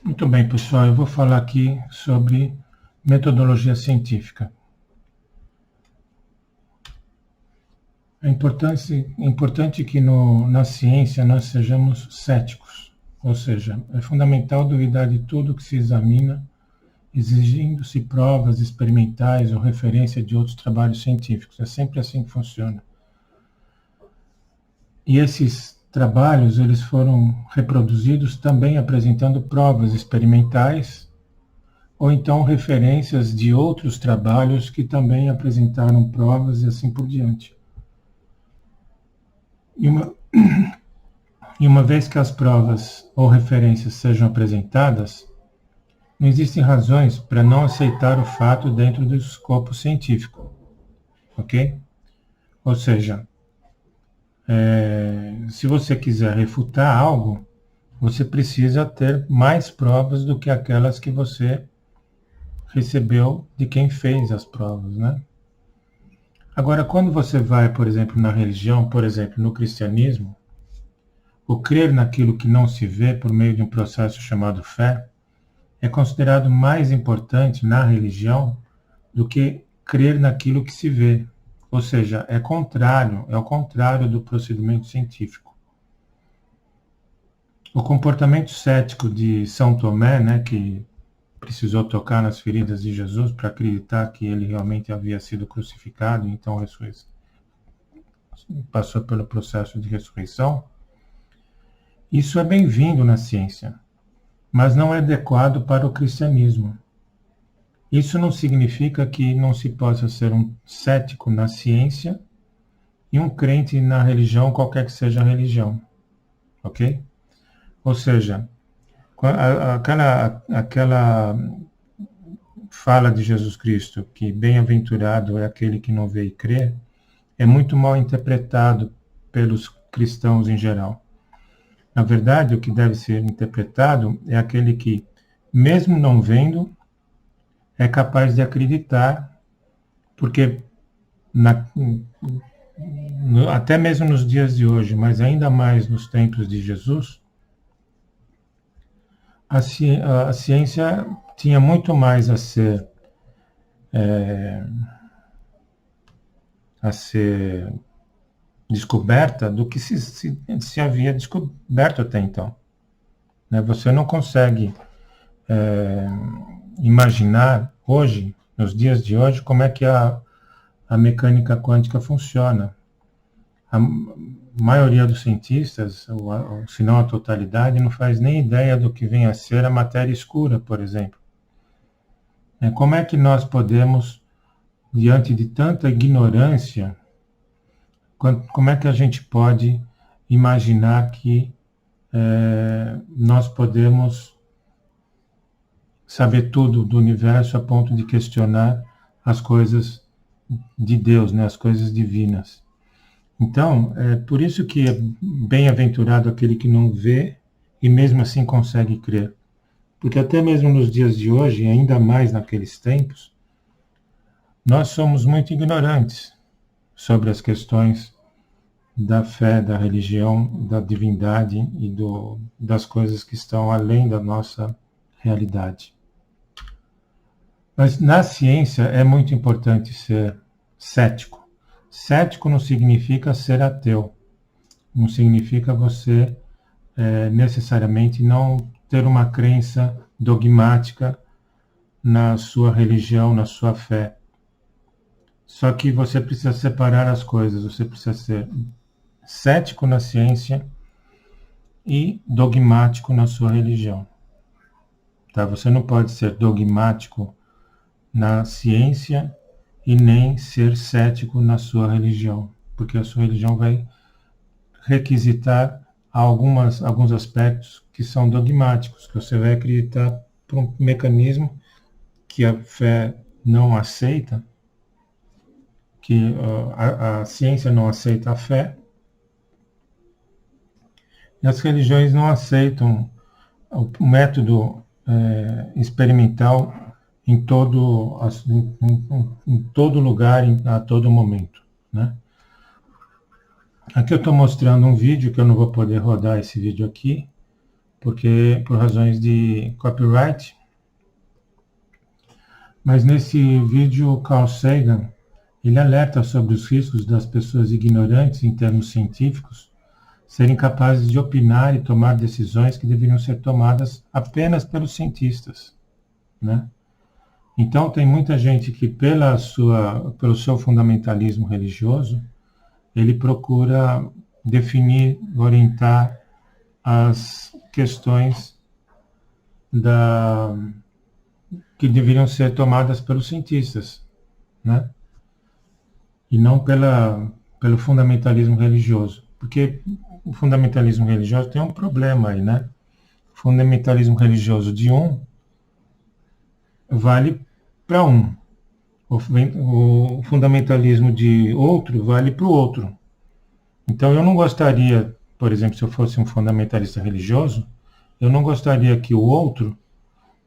Muito bem, pessoal, eu vou falar aqui sobre metodologia científica. É importante que na ciência nós sejamos céticos, ou seja, é fundamental duvidar de tudo que se examina, exigindo-se provas experimentais ou referência de outros trabalhos científicos. É sempre assim que funciona. E esses trabalhos, eles foram reproduzidos também apresentando provas experimentais ou então referências de outros trabalhos que também apresentaram provas e assim por diante. E uma vez que as provas ou referências sejam apresentadas, não existem razões para não aceitar o fato dentro do escopo científico, ok? Ou seja, se você quiser refutar algo, você precisa ter mais provas do que aquelas que você recebeu de quem fez as provas, né? Agora, quando você vai, por exemplo, na religião, por exemplo, no cristianismo, o crer naquilo que não se vê por meio de um processo chamado fé é considerado mais importante na religião do que crer naquilo que se vê. Ou seja, é o contrário do procedimento científico. O comportamento cético de São Tomé, né, que precisou tocar nas feridas de Jesus para acreditar que ele realmente havia sido crucificado, então passou pelo processo de ressurreição. Isso é bem-vindo na ciência, mas não é adequado para o cristianismo. Isso não significa que não se possa ser um cético na ciência e um crente na religião, qualquer que seja a religião, ok? Ou seja, aquela fala de Jesus Cristo, que bem-aventurado é aquele que não vê e crê, é muito mal interpretado pelos cristãos em geral. Na verdade, o que deve ser interpretado é aquele que, mesmo não vendo, é capaz de acreditar, porque até mesmo nos dias de hoje, mas ainda mais nos tempos de Jesus, a ciência tinha muito mais a ser descoberta do que se havia descoberto até então. Você não consegue imaginar hoje, nos dias de hoje, como é que a mecânica quântica funciona. A maioria dos cientistas, ou se não a totalidade, não faz nem ideia do que vem a ser a matéria escura, por exemplo. Como é que nós podemos, diante de tanta ignorância, como é que a gente pode imaginar que nós podemos saber tudo do universo a ponto de questionar as coisas de Deus, né, as coisas divinas? Então, é por isso que é bem-aventurado aquele que não vê e mesmo assim consegue crer. Porque até mesmo nos dias de hoje, e ainda mais naqueles tempos, nós somos muito ignorantes sobre as questões da fé, da religião, da divindade e das coisas que estão além da nossa realidade. Mas na ciência é muito importante ser cético. Cético não significa ser ateu. Não significa você necessariamente não ter uma crença dogmática na sua religião, na sua fé. Só que você precisa separar as coisas. Você precisa ser cético na ciência e dogmático na sua religião. Tá? Você não pode ser dogmático na ciência e nem ser cético na sua religião, porque a sua religião vai requisitar alguns aspectos que são dogmáticos, que você vai acreditar por um mecanismo que a fé não aceita, que a ciência não aceita a fé, e as religiões não aceitam o método experimental em todo lugar, a todo momento, né? Aqui eu estou mostrando um vídeo, que eu não vou poder rodar esse vídeo aqui, porque por razões de copyright. Mas nesse vídeo, Carl Sagan, ele alerta sobre os riscos das pessoas ignorantes em termos científicos serem capazes de opinar e tomar decisões que deveriam ser tomadas apenas pelos cientistas, né? Então, tem muita gente que, pelo seu fundamentalismo religioso, ele procura definir, orientar as questões que deveriam ser tomadas pelos cientistas, né? E não pelo fundamentalismo religioso. Porque o fundamentalismo religioso tem um problema aí, né? O fundamentalismo religioso de um vale para um. O fundamentalismo de outro vale para o outro. Então eu não gostaria, por exemplo, se eu fosse um fundamentalista religioso, eu não gostaria que o outro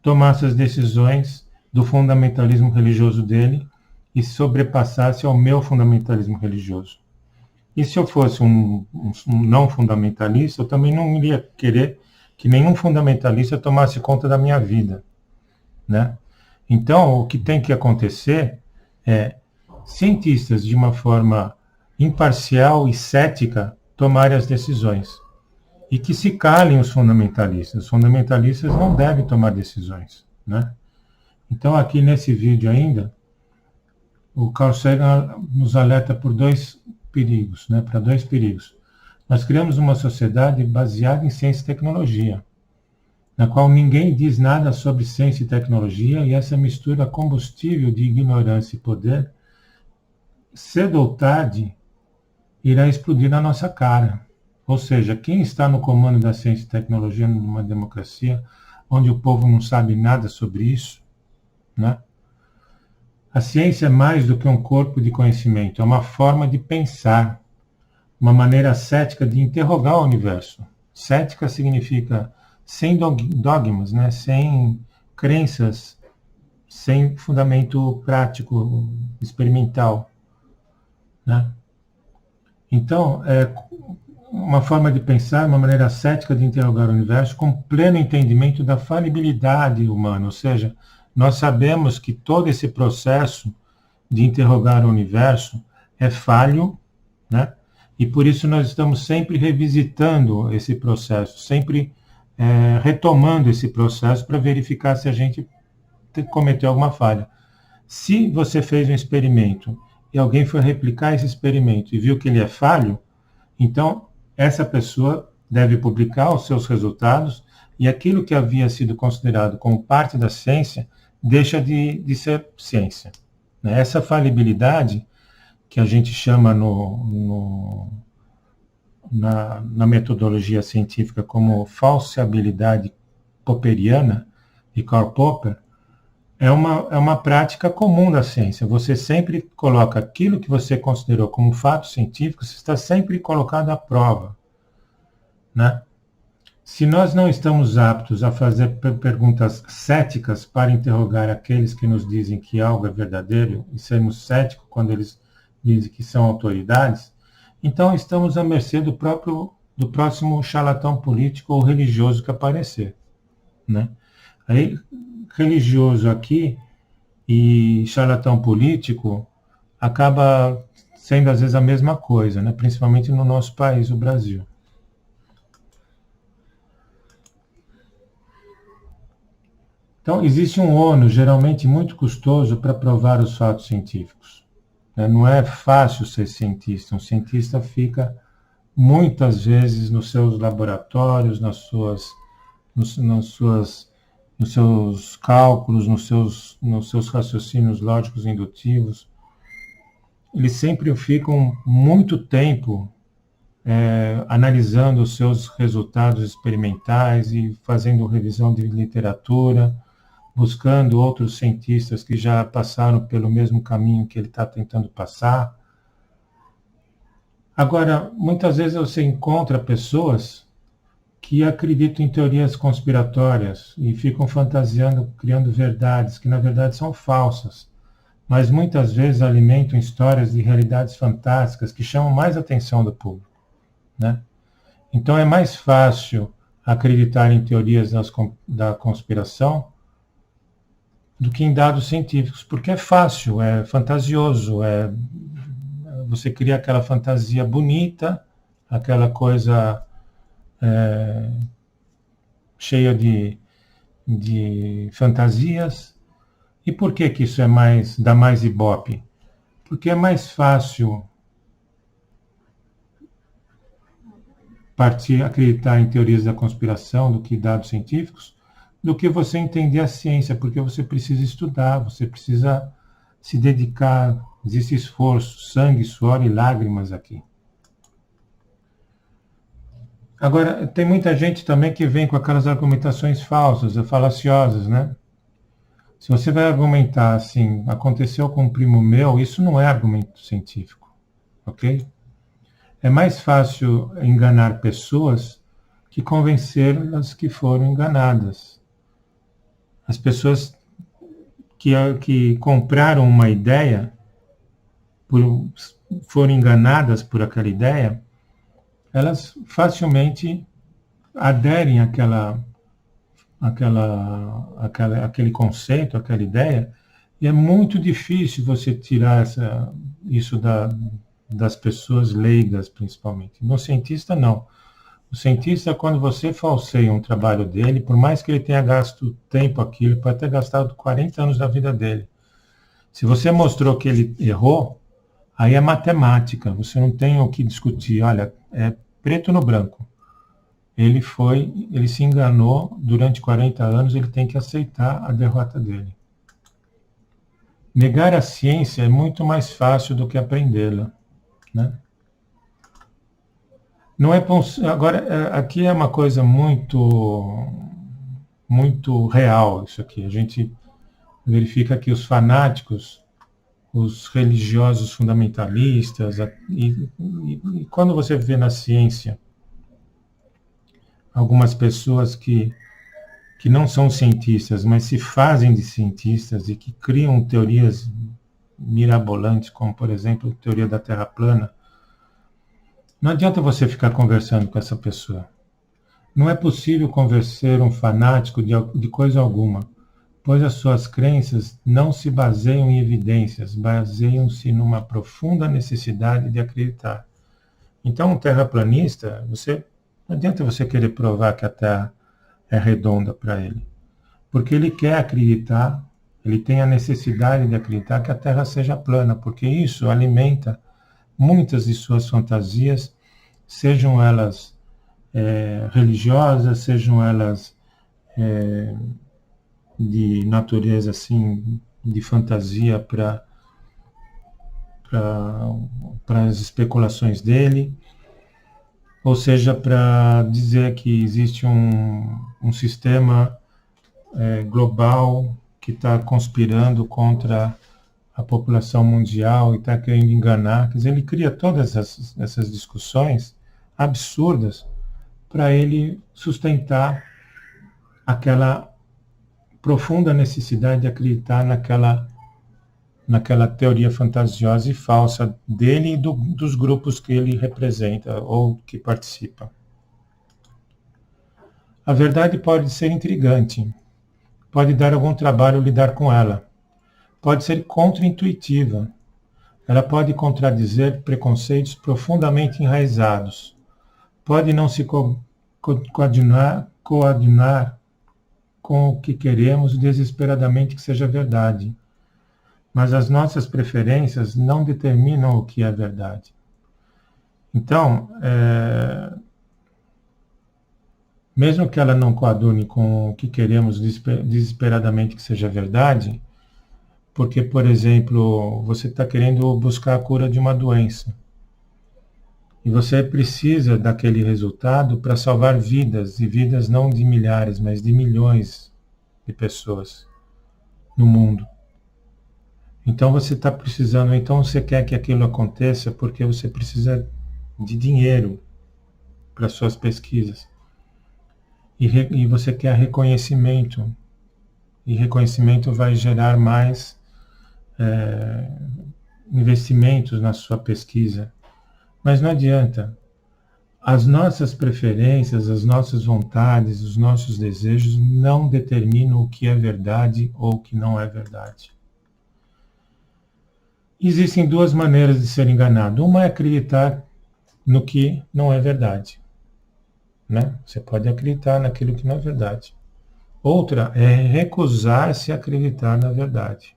tomasse as decisões do fundamentalismo religioso dele e sobrepassasse ao meu fundamentalismo religioso. E se eu fosse um não fundamentalista, eu também não iria querer que nenhum fundamentalista tomasse conta da minha vida, né? Então, o que tem que acontecer é cientistas, de uma forma imparcial e cética, tomarem as decisões. E que se calem os fundamentalistas. Os fundamentalistas não devem tomar decisões, né? Então, aqui nesse vídeo ainda, o Carl Sagan nos alerta por dois perigos, né? Para dois perigos. Nós criamos uma sociedade baseada em ciência e tecnologia, na qual ninguém diz nada sobre ciência e tecnologia, e essa mistura combustível de ignorância e poder, cedo ou tarde, irá explodir na nossa cara. Ou seja, quem está no comando da ciência e tecnologia numa democracia onde o povo não sabe nada sobre isso, né? A ciência é mais do que um corpo de conhecimento, é uma forma de pensar, uma maneira cética de interrogar o universo. Cética significa sem dogmas, né? Sem crenças, sem fundamento prático, experimental, né? Então, é uma forma de pensar, uma maneira cética de interrogar o universo com pleno entendimento da falibilidade humana, ou seja, nós sabemos que todo esse processo de interrogar o universo é falho, né? E por isso nós estamos sempre revisitando esse processo, sempre retomando esse processo para verificar se a gente cometeu alguma falha. Se você fez um experimento e alguém foi replicar esse experimento e viu que ele é falho, então essa pessoa deve publicar os seus resultados e aquilo que havia sido considerado como parte da ciência deixa de ser ciência. Essa falibilidade, que a gente chama na metodologia científica como falseabilidade popperiana, de Karl Popper, é uma prática comum da ciência. Você sempre coloca aquilo que você considerou como fato científico, você está sempre colocado à prova, né? Se nós não estamos aptos a fazer perguntas céticas para interrogar aqueles que nos dizem que algo é verdadeiro, e sermos céticos quando eles dizem que são autoridades, então estamos à mercê do próximo charlatão político ou religioso que aparecer, né? Aí, religioso aqui e charlatão político acaba sendo às vezes a mesma coisa, né? Principalmente no nosso país, o Brasil. Então, existe um ônus geralmente muito custoso para provar os fatos científicos. Não é fácil ser cientista. Um cientista fica muitas vezes nos seus laboratórios, nos seus cálculos, nos seus raciocínios lógicos e indutivos. Eles sempre ficam muito tempo analisando os seus resultados experimentais e fazendo revisão de literatura, buscando outros cientistas que já passaram pelo mesmo caminho que ele está tentando passar. Agora, muitas vezes você encontra pessoas que acreditam em teorias conspiratórias e ficam fantasiando, criando verdades que na verdade são falsas, mas muitas vezes alimentam histórias de realidades fantásticas que chamam mais a atenção do público, né? Então é mais fácil acreditar em teorias da conspiração do que em dados científicos, porque é fácil, é fantasioso, você cria aquela fantasia bonita, aquela coisa cheia de fantasias. E por que isso dá mais ibope? Porque é mais fácil acreditar em teorias da conspiração do que dados científicos, do que você entender a ciência, porque você precisa estudar, você precisa se dedicar, existe esforço, sangue, suor e lágrimas aqui. Agora, tem muita gente também que vem com aquelas argumentações falsas, falaciosas, né? Se você vai argumentar assim, aconteceu com um primo meu, isso não é argumento científico, ok? É mais fácil enganar pessoas que convencê-las que foram enganadas. As pessoas que compraram uma ideia, foram enganadas por aquela ideia, elas facilmente aderem àquele conceito, àquela ideia, e é muito difícil você tirar isso das pessoas leigas, principalmente. No cientista, não. O cientista, quando você falseia um trabalho dele, por mais que ele tenha gasto tempo aquilo, ele pode ter gastado 40 anos da vida dele. Se você mostrou que ele errou, aí é matemática, você não tem o que discutir. Olha, é preto no branco. Ele se enganou durante 40 anos, ele tem que aceitar a derrota dele. Negar a ciência é muito mais fácil do que aprendê-la, né? Não é agora, aqui é uma coisa muito real isso aqui. A gente verifica que os fanáticos, os religiosos fundamentalistas, e quando você vê na ciência algumas pessoas que não são cientistas, mas se fazem de cientistas e que criam teorias mirabolantes, como, por exemplo, a teoria da Terra plana, não adianta você ficar conversando com essa pessoa. Não é possível convencer um fanático de coisa alguma, pois as suas crenças não se baseiam em evidências, baseiam-se numa profunda necessidade de acreditar. Então, um terraplanista, não adianta você querer provar que a Terra é redonda para ele, porque ele quer acreditar, ele tem a necessidade de acreditar que a Terra seja plana, porque isso alimenta muitas de suas fantasias, sejam elas religiosas, sejam elas de natureza assim, de fantasia para as especulações dele, ou seja, para dizer que existe um sistema global que está conspirando contra a população mundial e está querendo enganar. Quer dizer, ele cria todas essas discussões absurdas para ele sustentar aquela profunda necessidade de acreditar naquela teoria fantasiosa e falsa dele e dos grupos que ele representa ou que participa. A verdade pode ser intrigante, pode dar algum trabalho lidar com ela, pode ser contraintuitiva, ela pode contradizer preconceitos profundamente enraizados, pode não se coadunar com o que queremos desesperadamente que seja verdade. Mas as nossas preferências não determinam o que é verdade. Então, mesmo que ela não coadune com o que queremos desesperadamente que seja verdade, porque, por exemplo, você está querendo buscar a cura de uma doença, e você precisa daquele resultado para salvar vidas, e vidas não de milhares, mas de milhões de pessoas no mundo. Então você está precisando, então você quer que aquilo aconteça porque você precisa de dinheiro para suas pesquisas. E você quer reconhecimento. E reconhecimento vai gerar mais investimentos na sua pesquisa. Mas não adianta. as nossas preferências, as nossas vontades, os nossos desejos não determinam o que é verdade ou o que não é verdade. Existem duas maneiras de ser enganado. Uma é acreditar no que não é verdade, né? Você pode acreditar naquilo que não é verdade. Outra é recusar-se a acreditar na verdade.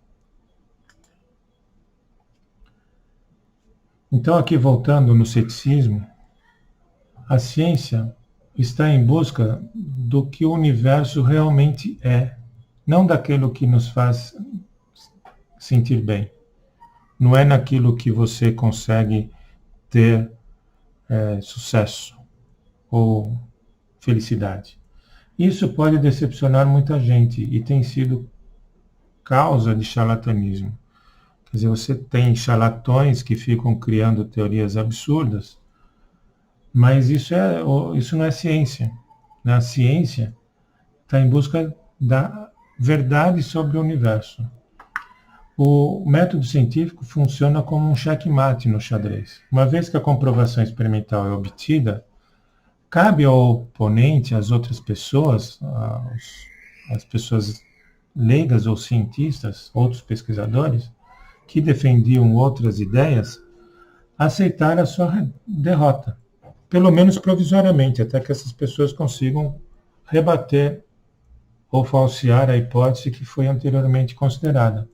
Então, aqui voltando no ceticismo, a ciência está em busca do que o universo realmente é, não daquilo que nos faz sentir bem. Não é naquilo que você consegue ter sucesso ou felicidade. Isso pode decepcionar muita gente e tem sido causa de charlatanismo. Quer dizer, você tem charlatões que ficam criando teorias absurdas, mas isso não é ciência. A ciência está em busca da verdade sobre o universo. O método científico funciona como um checkmate no xadrez. Uma vez que a comprovação experimental é obtida, cabe ao oponente, às outras pessoas, às pessoas leigas ou cientistas, outros pesquisadores, que defendiam outras ideias, aceitar a sua derrota, pelo menos provisoriamente, até que essas pessoas consigam rebater ou falsear a hipótese que foi anteriormente considerada.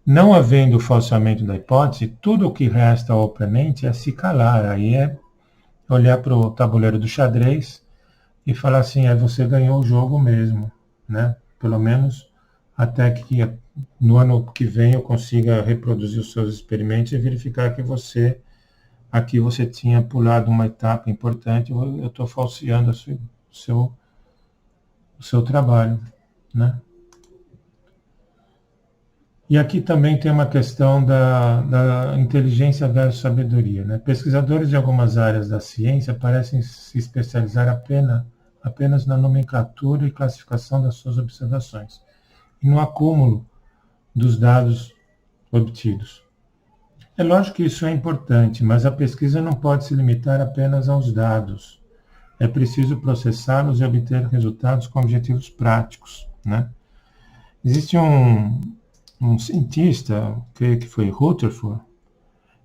Não havendo o falseamento da hipótese, tudo o que resta ao oponente é se calar, aí é olhar para o tabuleiro do xadrez e falar assim, você ganhou o jogo mesmo, né? Pelo menos até que no ano que vem eu consiga reproduzir os seus experimentos e verificar que aqui você tinha pulado uma etapa importante, eu estou falseando o seu trabalho, né? E aqui também tem uma questão da inteligência versus sabedoria, né? Pesquisadores de algumas áreas da ciência parecem se especializar apenas na nomenclatura e classificação das suas observações e no acúmulo dos dados obtidos. É lógico que isso é importante, mas a pesquisa não pode se limitar apenas aos dados. É preciso processá-los e obter resultados com objetivos práticos, né? Existe um cientista, creio que foi Rutherford,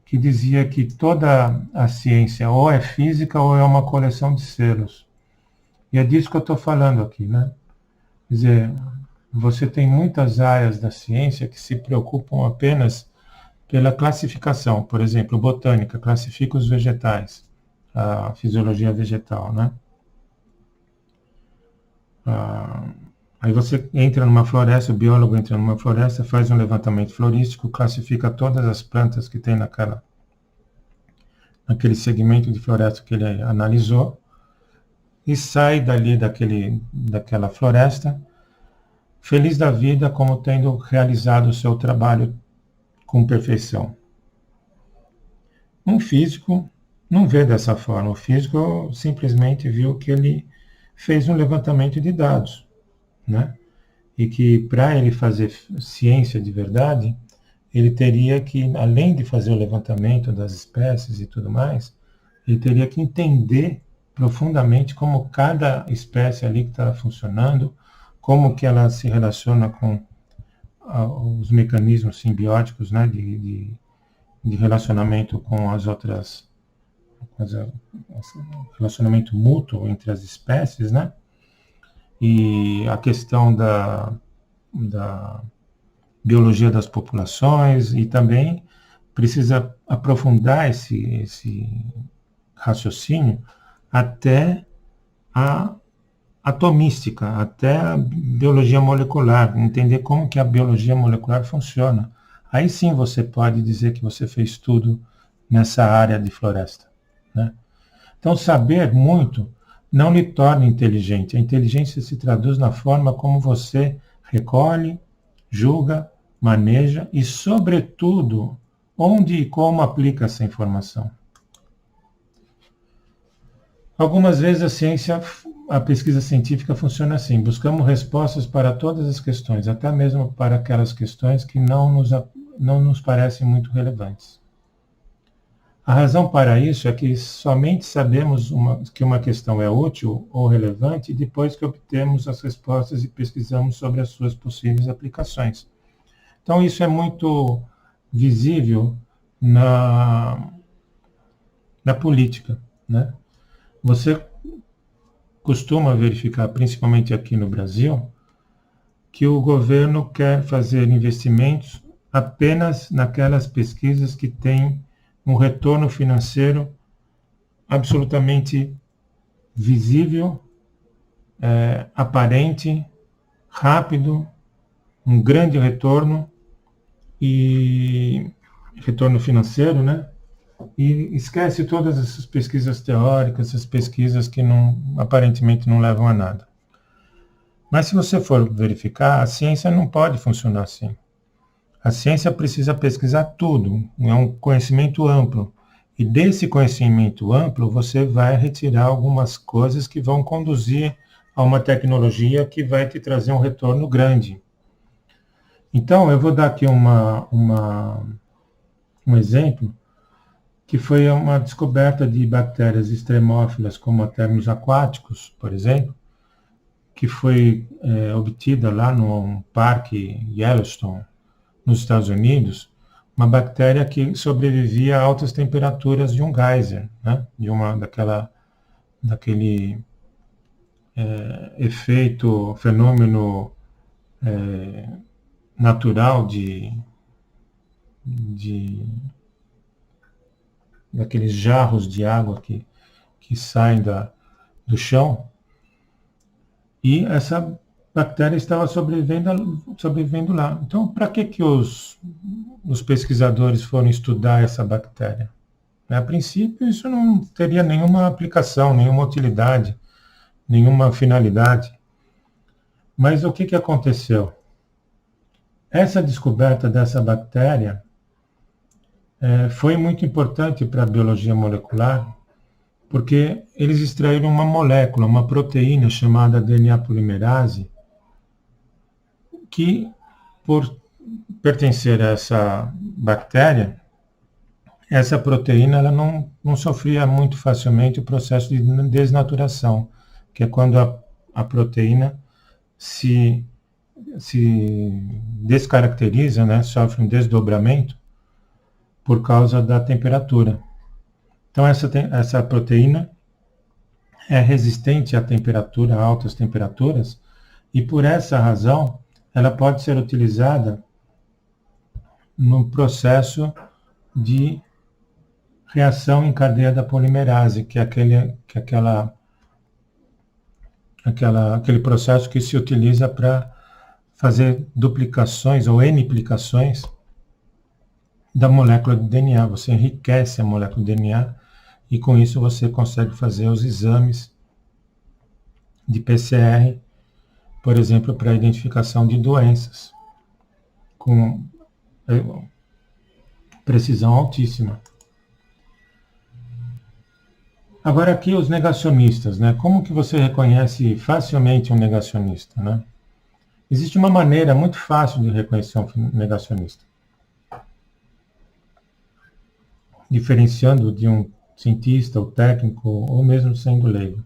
que dizia que toda a ciência ou é física ou é uma coleção de selos. E é disso que eu estou falando aqui, né? Quer dizer, você tem muitas áreas da ciência que se preocupam apenas pela classificação. Por exemplo, botânica classifica os vegetais, a fisiologia vegetal, né? Aí você entra numa floresta, o biólogo entra numa floresta, faz um levantamento florístico, classifica todas as plantas que tem naquele segmento de floresta que ele analisou e sai daquela floresta feliz da vida como tendo realizado o seu trabalho com perfeição. Um físico não vê dessa forma. O físico simplesmente viu que ele fez um levantamento de dados, né? E que para ele fazer ciência de verdade, ele teria que, além de fazer o levantamento das espécies e tudo mais, ele teria que entender profundamente como cada espécie ali que está funcionando, como que ela se relaciona com os mecanismos simbióticos, né, de relacionamento com as outras, relacionamento mútuo entre as espécies, né? E a questão da biologia das populações, e também precisa aprofundar esse raciocínio até a atomística, até a biologia molecular, entender como que a biologia molecular funciona. Aí sim você pode dizer que você fez tudo nessa área de floresta, né? Então, saber muito não lhe torna inteligente. A inteligência se traduz na forma como você recolhe, julga, maneja e, sobretudo, onde e como aplica essa informação. Algumas vezes a pesquisa científica funciona assim: buscamos respostas para todas as questões, até mesmo para aquelas questões que não nos parecem muito relevantes. A razão para isso é que somente sabemos que uma questão é útil ou relevante depois que obtemos as respostas e pesquisamos sobre as suas possíveis aplicações. Então, isso é muito visível na política, né? Você costuma verificar, principalmente aqui no Brasil, que o governo quer fazer investimentos apenas naquelas pesquisas que têm um retorno financeiro absolutamente visível, aparente, rápido, um grande retorno e retorno financeiro, né? E esquece todas essas pesquisas teóricas, essas pesquisas que aparentemente não levam a nada. Mas se você for verificar, a ciência não pode funcionar assim. A ciência precisa pesquisar tudo, é um conhecimento amplo. E desse conhecimento amplo, você vai retirar algumas coisas que vão conduzir a uma tecnologia que vai te trazer um retorno grande. Então, eu vou dar aqui um exemplo, que foi uma descoberta de bactérias extremófilas, como termos aquáticos, por exemplo, que foi obtida lá no Parque Yellowstone, nos Estados Unidos, uma bactéria que sobrevivia a altas temperaturas de um geyser, né? Daquele efeito, fenômeno natural daqueles jarros de água que saem do chão. E essa bactéria estava sobrevivendo lá. Então, para que os pesquisadores foram estudar essa bactéria? A princípio, isso não teria nenhuma aplicação, nenhuma utilidade, nenhuma finalidade. Mas o que aconteceu? Essa descoberta dessa bactéria foi muito importante para a biologia molecular, porque eles extraíram uma molécula, uma proteína chamada DNA polimerase, que, por pertencer a essa bactéria, essa proteína ela não sofria muito facilmente o processo de desnaturação, que é quando a proteína se descaracteriza, né, sofre um desdobramento por causa da temperatura. Então, essa proteína é resistente à temperatura, a altas temperaturas, e por essa razão, ela pode ser utilizada no processo de reação em cadeia da polimerase, que é aquele processo que se utiliza para fazer duplicações ou N-plicações da molécula de DNA. Você enriquece a molécula de DNA e com isso você consegue fazer os exames de PCR, por exemplo, para a identificação de doenças, com precisão altíssima. Agora aqui os negacionistas, né? Como que você reconhece facilmente um negacionista, né? Existe uma maneira muito fácil de reconhecer um negacionista, diferenciando de um cientista ou técnico, ou mesmo sendo leigo.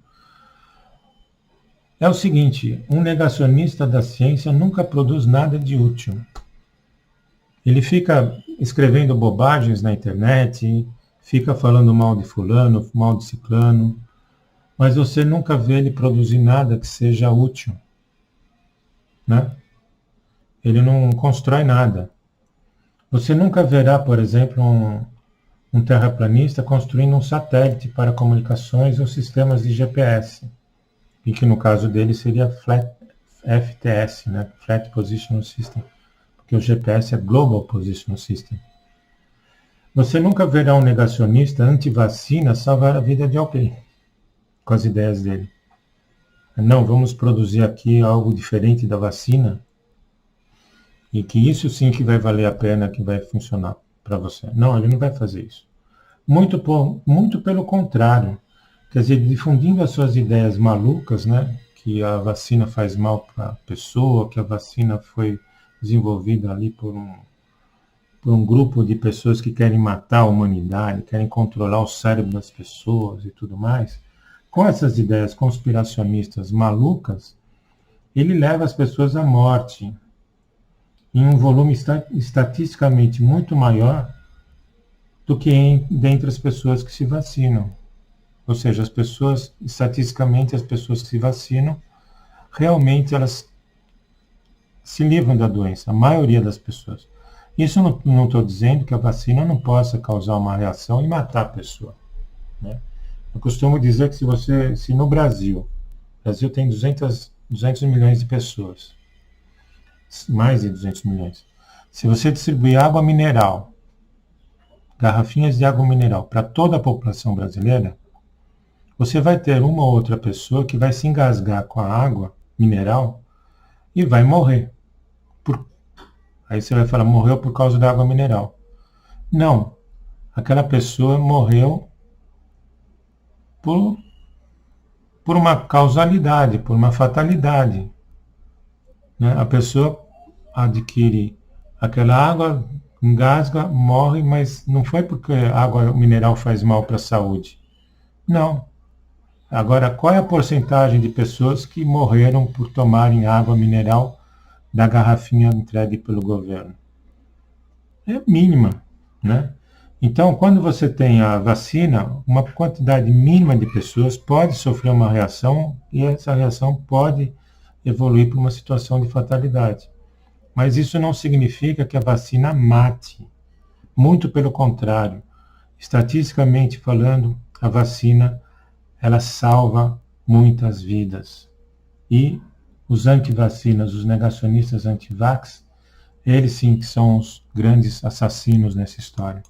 É o seguinte, um negacionista da ciência nunca produz nada de útil. Ele fica escrevendo bobagens na internet, fica falando mal de fulano, mal de ciclano, mas você nunca vê ele produzir nada que seja útil, né? Ele não constrói nada. Você nunca verá, por exemplo, um terraplanista construindo um satélite para comunicações ou sistemas de GPS, e que no caso dele seria FTS, né? Flat Positional System, porque o GPS é Global Positional System. Você nunca verá um negacionista anti-vacina salvar a vida de alguém com as ideias dele. Não, vamos produzir aqui algo diferente da vacina e que isso sim que vai valer a pena, que vai funcionar para você. Não, ele não vai fazer isso. Muito pelo contrário. Quer dizer, difundindo as suas ideias malucas, né? Que a vacina faz mal para a pessoa, que a vacina foi desenvolvida ali por por um grupo de pessoas que querem matar a humanidade, querem controlar o cérebro das pessoas e tudo mais, com essas ideias conspiracionistas malucas, ele leva as pessoas à morte em um volume estatisticamente muito maior do que dentre as pessoas que se vacinam. Ou seja, estatisticamente, as pessoas que se vacinam, realmente elas se livram da doença, a maioria das pessoas. Isso não estou dizendo que a vacina não possa causar uma reação e matar a pessoa, né? Eu costumo dizer que se no Brasil, o Brasil tem 200 milhões de pessoas, mais de 200 milhões. Se você distribuir água mineral, garrafinhas de água mineral para toda a população brasileira, você vai ter uma ou outra pessoa que vai se engasgar com a água mineral e vai morrer. Aí você vai falar, morreu por causa da água mineral. Não, aquela pessoa morreu por uma causalidade, por uma fatalidade, né? A pessoa adquire aquela água, engasga, morre, mas não foi porque a água mineral faz mal para a saúde. Não. Agora, qual é a porcentagem de pessoas que morreram por tomarem água mineral da garrafinha entregue pelo governo? É mínima, né? Então, quando você tem a vacina, uma quantidade mínima de pessoas pode sofrer uma reação e essa reação pode evoluir para uma situação de fatalidade. Mas isso não significa que a vacina mate. Muito pelo contrário. Estatisticamente falando, a vacina ela salva muitas vidas. E os antivacinas, os negacionistas anti-vax, eles sim que são os grandes assassinos nessa história.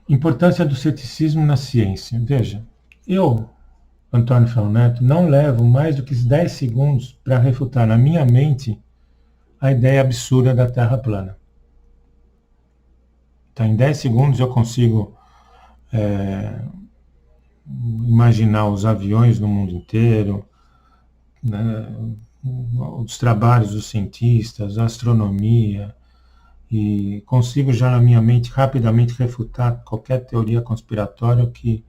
Importância do ceticismo na ciência. Veja, eu, Antônio Fernando Neto, não levo mais do que 10 segundos para refutar na minha mente a ideia absurda da Terra plana. Então, em 10 segundos eu consigo imaginar os aviões no mundo inteiro, né, os trabalhos dos cientistas, a astronomia, e consigo já na minha mente rapidamente refutar qualquer teoria conspiratória que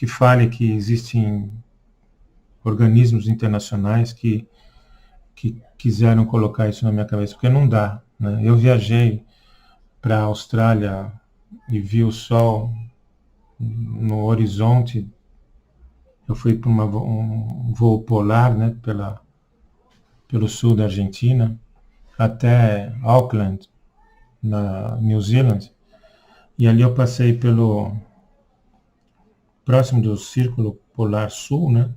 fale que existem organismos internacionais que quiseram colocar isso na minha cabeça, porque não dá, né? Eu viajei para a Austrália e vi o sol no horizonte. Eu fui para um voo polar, né, pelo sul da Argentina, até Auckland, na New Zealand, e ali eu passei próximo do Círculo Polar Sul, né,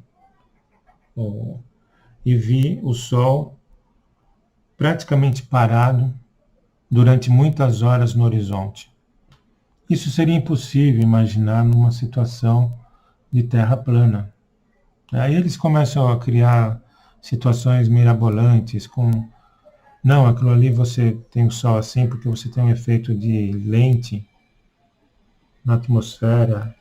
e vi o Sol praticamente parado durante muitas horas no horizonte. Isso seria impossível imaginar numa situação de terra plana. Aí eles começam a criar situações mirabolantes não, aquilo ali você tem o Sol assim porque você tem um efeito de lente na atmosfera.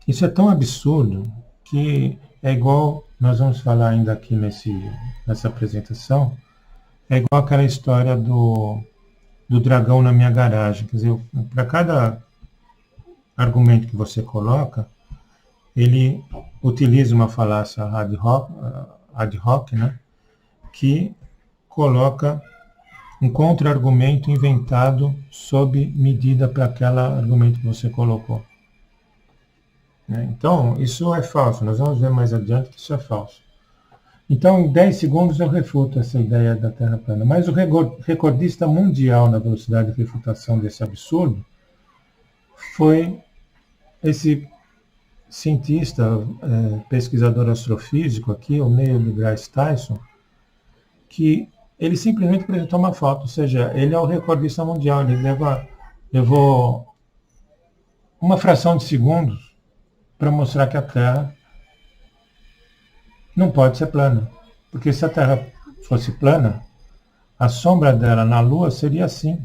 Isso é tão absurdo que é igual, nós vamos falar ainda aqui nessa apresentação, é igual aquela história do dragão na minha garagem. Quer dizer, para cada argumento que você coloca, ele utiliza uma falácia ad hoc, né, que coloca um contra-argumento inventado sob medida para aquele argumento que você colocou. Então, isso é falso. Nós vamos ver mais adiante que isso é falso. Então, em 10 segundos eu refuto essa ideia da Terra plana. Mas o recordista mundial na velocidade de refutação desse absurdo foi esse cientista, pesquisador astrofísico aqui, o Neil deGrasse Tyson, que ele simplesmente apresentou uma foto, ou seja, ele é o recordista mundial, ele levou uma fração de segundos para mostrar que a Terra não pode ser plana. Porque se a Terra fosse plana, a sombra dela na Lua seria assim,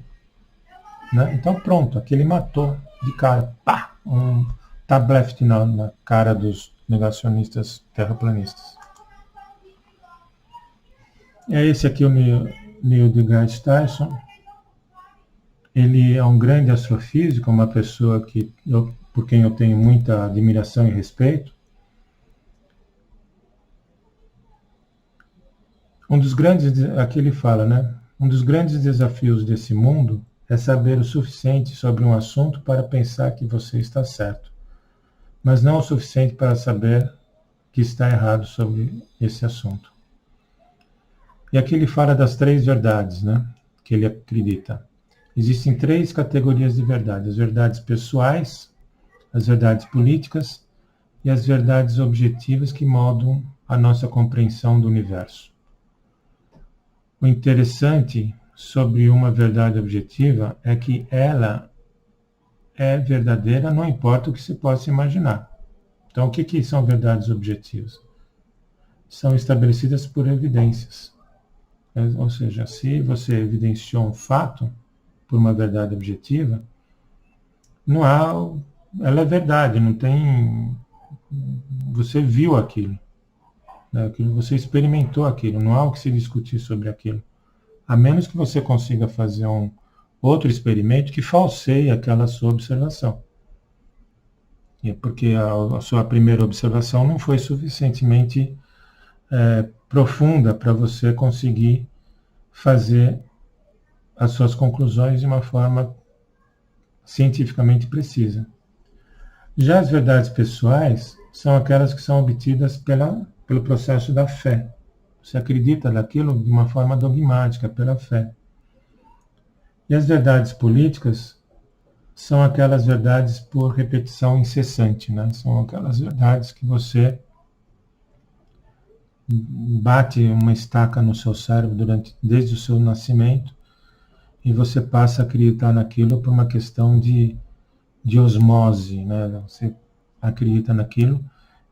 né? Então pronto, aqui ele matou de cara, pá, um tablete na cara dos negacionistas terraplanistas. É esse aqui o Neil deGrasse Tyson. Ele é um grande astrofísico, uma pessoa por quem eu tenho muita admiração e respeito. Aqui ele fala, né? Um dos grandes desafios desse mundo é saber o suficiente sobre um assunto para pensar que você está certo, mas não o suficiente para saber que está errado sobre esse assunto. E aqui ele fala das 3 verdades, né? Que ele acredita. Existem 3 categorias de verdade: as verdades pessoais, as verdades políticas e as verdades objetivas que moldam a nossa compreensão do universo. O interessante sobre uma verdade objetiva é que ela é verdadeira, não importa o que se possa imaginar. Então, o que são verdades objetivas? São estabelecidas por evidências. Ou seja, se você evidenciou um fato por uma verdade objetiva, não há, ela é verdade, não tem, você viu aquilo, né? Você experimentou aquilo, não há o que se discutir sobre aquilo, a menos que você consiga fazer um outro experimento que falseie aquela sua observação. Porque a sua primeira observação não foi suficientemente profunda para você conseguir fazer as suas conclusões de uma forma cientificamente precisa. Já as verdades pessoais são aquelas que são obtidas pelo processo da fé. Você acredita naquilo de uma forma dogmática, pela fé. E as verdades políticas são aquelas verdades por repetição incessante, né? São aquelas verdades que você bate uma estaca no seu cérebro desde o seu nascimento e você passa a acreditar naquilo por uma questão de osmose, né? Você acredita naquilo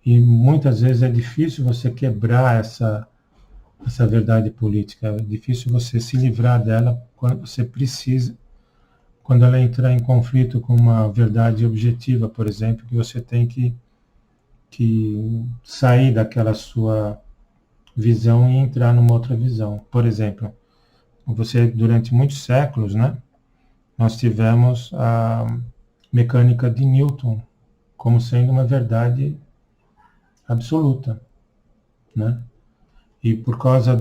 e muitas vezes é difícil você quebrar essa verdade política, é difícil você se livrar dela quando você precisa, quando ela entrar em conflito com uma verdade objetiva, por exemplo, que você tem que sair daquela sua visão e entrar numa outra visão. Por exemplo, durante muitos séculos, né, nós tivemos a mecânica de Newton como sendo uma verdade absoluta, né? E por causa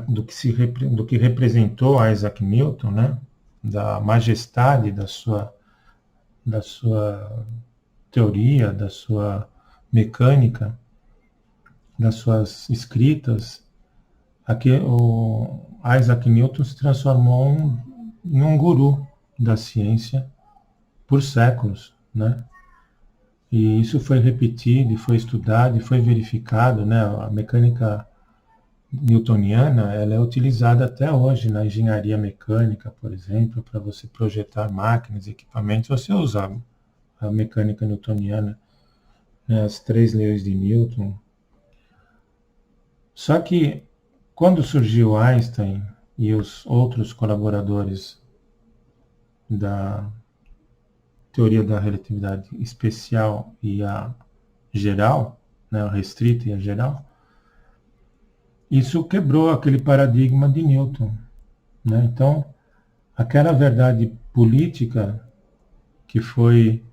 do que representou Isaac Newton, né? Da majestade da sua teoria, da sua mecânica, das suas escritas, aqui o Isaac Newton se transformou em um guru da ciência por séculos, né? E isso foi repetido, e foi estudado, e foi verificado, né? A mecânica newtoniana, ela é utilizada até hoje na engenharia mecânica, por exemplo, para você projetar máquinas, equipamentos, você usa a mecânica newtoniana, né? As 3 leis de Newton. Só que quando surgiu Einstein e os outros colaboradores da teoria da relatividade especial e a geral, né, a restrita e a geral, isso quebrou aquele paradigma de Newton, né? Então, aquela verdade política que foi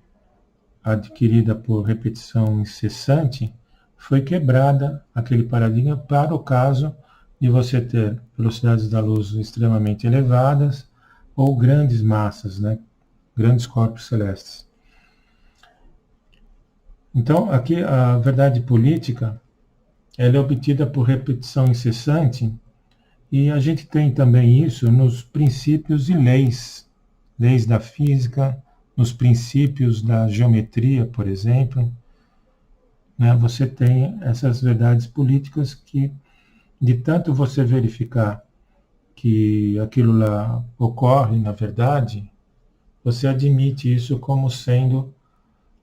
adquirida por repetição incessante foi quebrada, aquele paradigma, para o caso de você ter velocidades da luz extremamente elevadas ou grandes massas, né? Grandes corpos celestes. Então, aqui a verdade política, ela é obtida por repetição incessante, e a gente tem também isso nos princípios e leis da física, nos princípios da geometria, por exemplo, né? Você tem essas verdades políticas que, de tanto você verificar que aquilo lá ocorre na verdade, você admite isso como sendo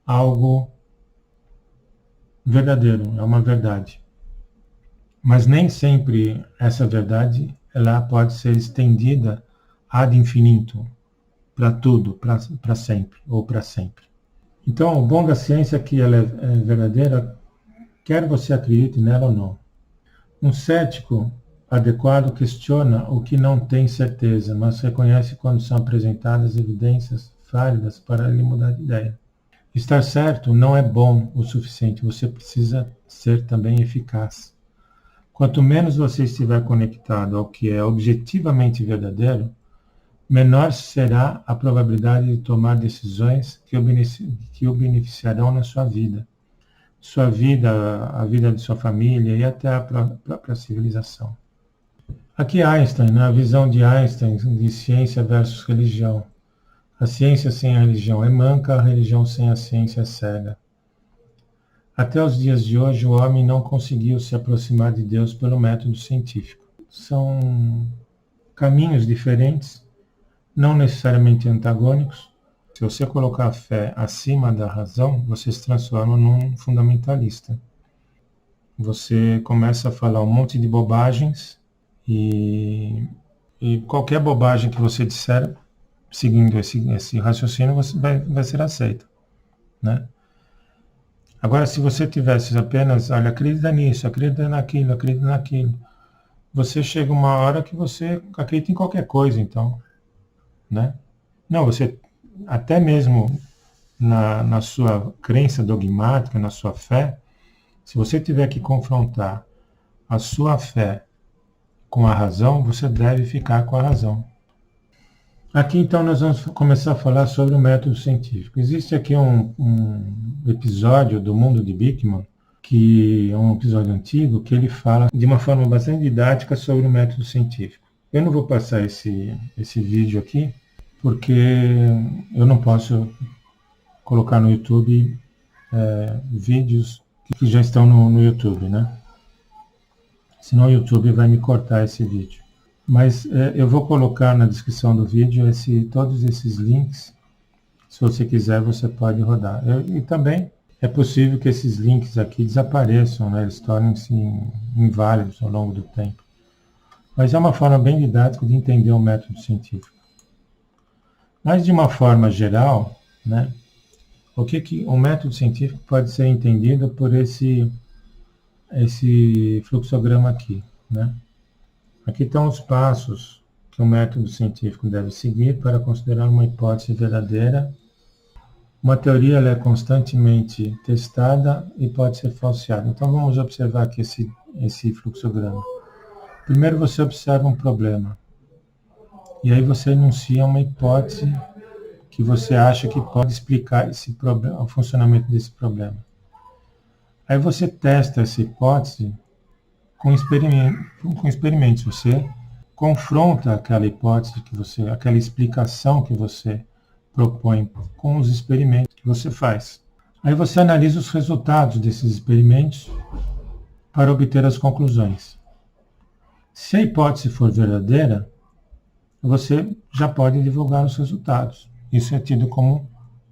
algo verdadeiro, é uma verdade. Mas nem sempre essa verdade ela pode ser estendida ad infinito, para tudo, para sempre, ou para sempre. Então, o bom da ciência é que ela é verdadeira, quer você acredite nela ou não. Um cético adequado questiona o que não tem certeza, mas reconhece quando são apresentadas evidências válidas para ele mudar de ideia. Estar certo não é bom o suficiente, você precisa ser também eficaz. Quanto menos você estiver conectado ao que é objetivamente verdadeiro, menor será a probabilidade de tomar decisões que o beneficiarão na sua vida, a vida de sua família e até a própria civilização. Aqui Einstein, a visão de Einstein de ciência versus religião. A ciência sem a religião é manca, a religião sem a ciência é cega. Até os dias de hoje, o homem não conseguiu se aproximar de Deus pelo método científico. São caminhos diferentes, não necessariamente antagônicos. Se você colocar a fé acima da razão, você se transforma num fundamentalista. Você começa a falar um monte de bobagens e qualquer bobagem que você disser, seguindo esse raciocínio, você vai ser aceito, né? Agora, se você tivesse apenas, olha, acredita nisso, acredita naquilo, você chega uma hora que você acredita em qualquer coisa, então, né? Não, você, até mesmo na sua crença dogmática, na sua fé, se você tiver que confrontar a sua fé com a razão, você deve ficar com a razão. Aqui, então, nós vamos começar a falar sobre o método científico. Existe aqui um episódio do Mundo de Bikman, que é um episódio antigo, que ele fala de uma forma bastante didática sobre o método científico. Eu não vou passar esse vídeo aqui, porque eu não posso colocar no YouTube vídeos que já estão no YouTube, né? Senão o YouTube vai me cortar esse vídeo. Mas eu vou colocar na descrição do vídeo todos esses links. Se você quiser, você pode rodar. E também é possível que esses links aqui desapareçam, né? Eles tornem-se inválidos ao longo do tempo. Mas é uma forma bem didática de entender o método científico. Mas de uma forma geral, né? O método científico pode ser entendido por esse fluxograma aqui, né? Aqui estão os passos que o método científico deve seguir para considerar uma hipótese verdadeira. Uma teoria ela é constantemente testada e pode ser falseada. Então vamos observar aqui esse fluxograma. Primeiro você observa um problema. E aí você enuncia uma hipótese que você acha que pode explicar esse problema, o funcionamento desse problema. Aí você testa essa hipótese com experimentos. Você confronta aquela hipótese aquela explicação que você propõe com os experimentos que você faz. Aí você analisa os resultados desses experimentos para obter as conclusões. Se a hipótese for verdadeira, você já pode divulgar os resultados. Isso é tido como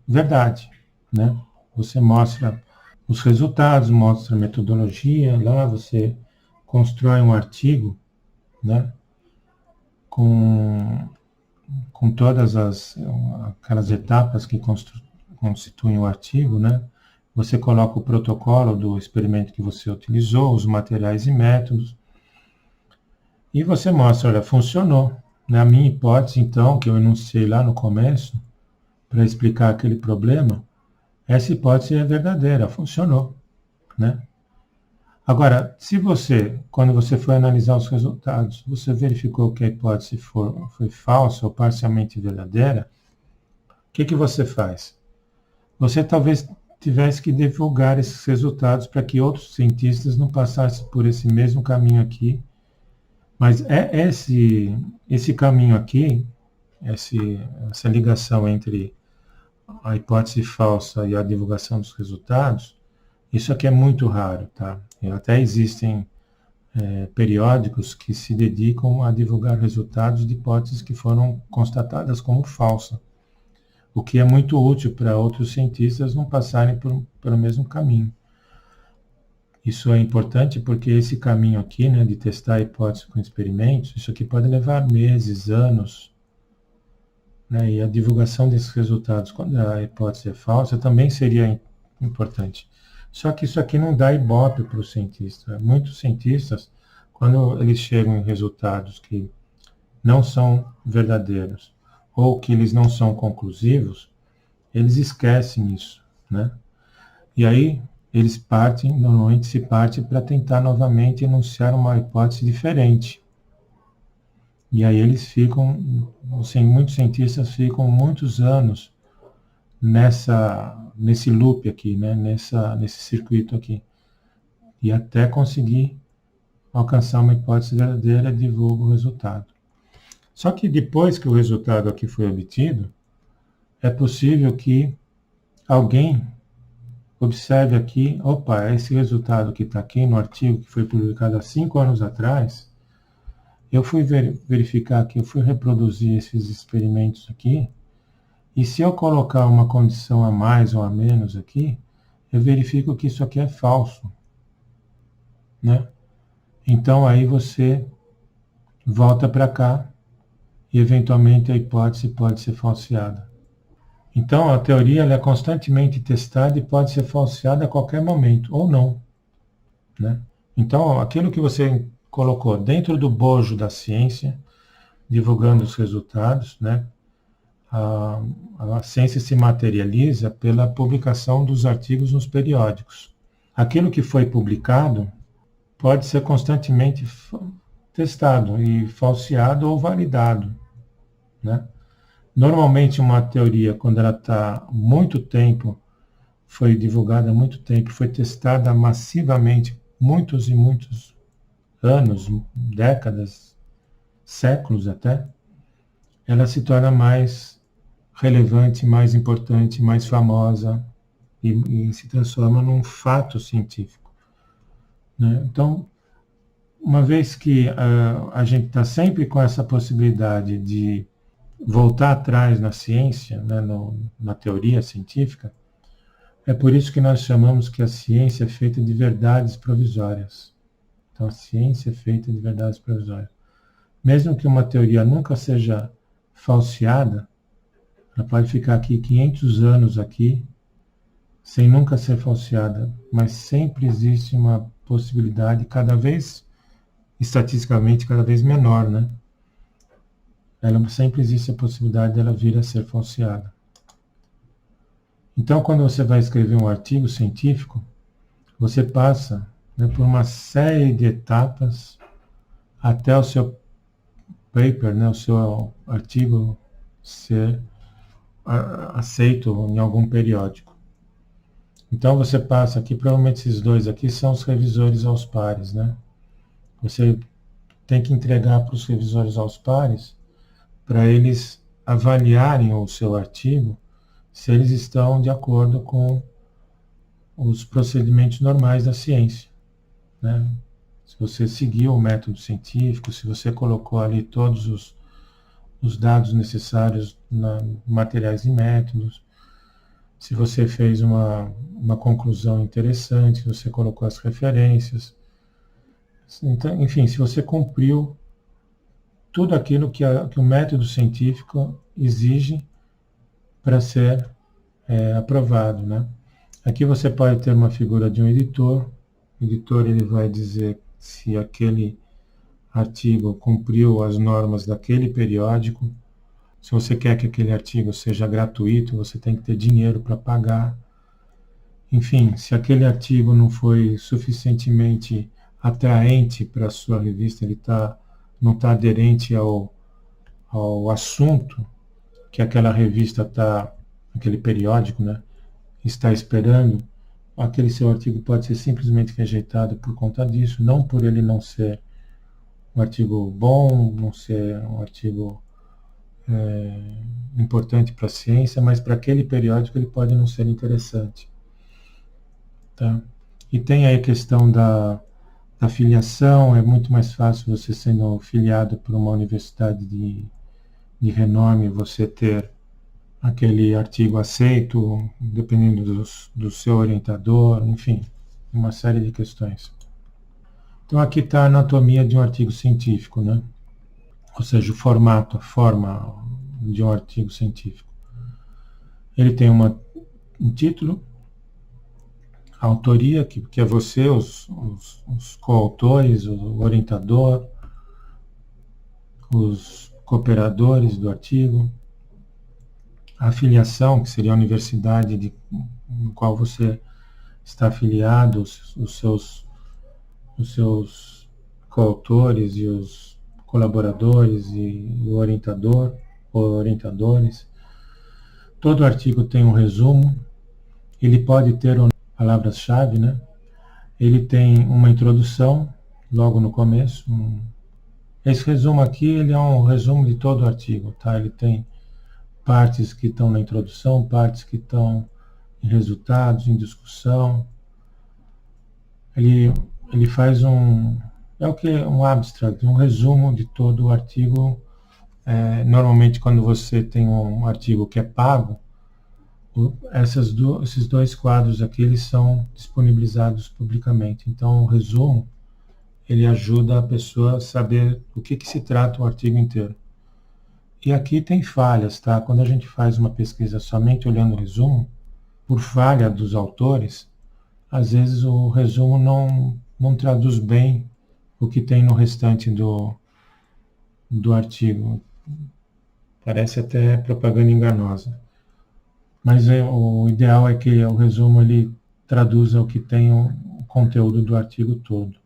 verdade, né? Você mostra os resultados, mostra a metodologia, lá você constrói um artigo, né, com todas aquelas etapas que constituem o artigo, né? Você coloca o protocolo do experimento que você utilizou, os materiais e métodos, e você mostra, olha, funcionou. A minha hipótese, então, que eu enunciei lá no começo, para explicar aquele problema, essa hipótese é verdadeira, funcionou, né? Agora, se quando você foi analisar os resultados, você verificou que a hipótese foi falsa ou parcialmente verdadeira, o que você faz? Você talvez tivesse que divulgar esses resultados para que outros cientistas não passassem por esse mesmo caminho aqui. Mas esse caminho aqui, essa ligação entre a hipótese falsa e a divulgação dos resultados, isso aqui é muito raro, tá? E até existem periódicos que se dedicam a divulgar resultados de hipóteses que foram constatadas como falsas, o que é muito útil para outros cientistas não passarem pelo mesmo caminho. Isso é importante porque esse caminho aqui, né, de testar a hipótese com experimentos, isso aqui pode levar meses, anos, né, e a divulgação desses resultados quando a hipótese é falsa também seria importante. Só que isso aqui não dá ibope para o cientista. Muitos cientistas, quando eles chegam em resultados que não são verdadeiros ou que eles não são conclusivos, eles esquecem isso, né? E aí eles partem, normalmente se parte para tentar novamente enunciar uma hipótese diferente. E aí eles ficam, assim, muitos cientistas ficam muitos anos nesse loop aqui, né? Nesse circuito aqui. E até conseguir alcançar uma hipótese verdadeira, divulga o resultado. Só que depois que o resultado aqui foi obtido, é possível que alguém observe aqui, opa, esse resultado que está aqui no artigo que foi publicado há 5 anos atrás, eu fui verificar aqui, eu fui reproduzir esses experimentos aqui, e se eu colocar uma condição a mais ou a menos aqui, eu verifico que isso aqui é falso, né? Então aí você volta para cá e eventualmente a hipótese pode ser falseada. Então a teoria ela é constantemente testada e pode ser falseada a qualquer momento, ou não, né? Então aquilo que você colocou dentro do bojo da ciência, divulgando os resultados, né? A ciência se materializa pela publicação dos artigos nos periódicos. Aquilo que foi publicado pode ser constantemente testado e falseado ou validado, né? Normalmente uma teoria, quando ela está muito tempo, foi divulgada há muito tempo, foi testada massivamente, muitos e muitos anos, décadas, séculos até, ela se torna mais relevante, mais importante, mais famosa e se transforma num fato científico, né? Então, uma vez que a gente está sempre com essa possibilidade de voltar atrás na ciência, né, na teoria científica, é por isso que nós chamamos que a ciência é feita de verdades provisórias. Então, a ciência é feita de verdades provisórias. Mesmo que uma teoria nunca seja falseada, ela pode ficar aqui 500 anos aqui, sem nunca ser falseada, mas sempre existe uma possibilidade, cada vez, estatisticamente, cada vez menor, né? Ela sempre existe a possibilidade dela vir a ser falseada. Então, quando você vai escrever um artigo científico, você passa, né, por uma série de etapas até o seu paper, né, o seu artigo ser aceito em algum periódico. Então você passa aqui, provavelmente esses dois aqui são os revisores aos pares, né? Você tem que entregar para os revisores aos pares para eles avaliarem o seu artigo se eles estão de acordo com os procedimentos normais da ciência, né? Se você seguiu o método científico, se você colocou ali todos os dados necessários materiais e métodos, se você fez uma conclusão interessante, se você colocou as referências, então, enfim, se você cumpriu tudo aquilo que o método científico exige para ser aprovado, né? Aqui você pode ter uma figura de um editor. O editor ele vai dizer se aquele artigo cumpriu as normas daquele periódico. Se você quer que aquele artigo seja gratuito, você tem que ter dinheiro para pagar. Enfim, se aquele artigo não foi suficientemente atraente para a sua revista, ele não está aderente ao assunto que aquela revista está, aquele periódico, né, está esperando, aquele seu artigo pode ser simplesmente rejeitado por conta disso, não por ele não ser um artigo bom, não ser um artigo importante para a ciência, mas para aquele periódico ele pode não ser interessante. Tá? E tem aí a questão da filiação, é muito mais fácil você sendo filiado por uma universidade de renome, você ter aquele artigo aceito, dependendo do seu orientador, enfim, uma série de questões. Então aqui está a anatomia de um artigo científico, né? Ou seja, o formato, a forma de um artigo científico. Ele tem um título, a autoria, que é você, os coautores, o orientador, os cooperadores do artigo, a afiliação, que seria a universidade no qual você está afiliado, os seus coautores e os colaboradores e o orientador ou orientadores. Todo artigo tem um resumo, ele pode ter palavras-chave, né? Ele tem uma introdução logo no começo. Esse resumo aqui, ele é um resumo de todo o artigo, tá? Ele tem partes que estão na introdução, partes que estão em resultados, em discussão. Ele faz um abstract, um resumo de todo o artigo. Normalmente, quando você tem um artigo que é pago, esses dois quadros aqui, eles são disponibilizados publicamente. Então, o resumo, ele ajuda a pessoa a saber do que se trata o artigo inteiro. E aqui tem falhas, tá? Quando a gente faz uma pesquisa somente olhando o resumo, por falha dos autores, às vezes o resumo não traduz bem o que tem no restante do artigo. Parece até propaganda enganosa. Mas o ideal é que o resumo ele traduza o que tem o conteúdo do artigo todo.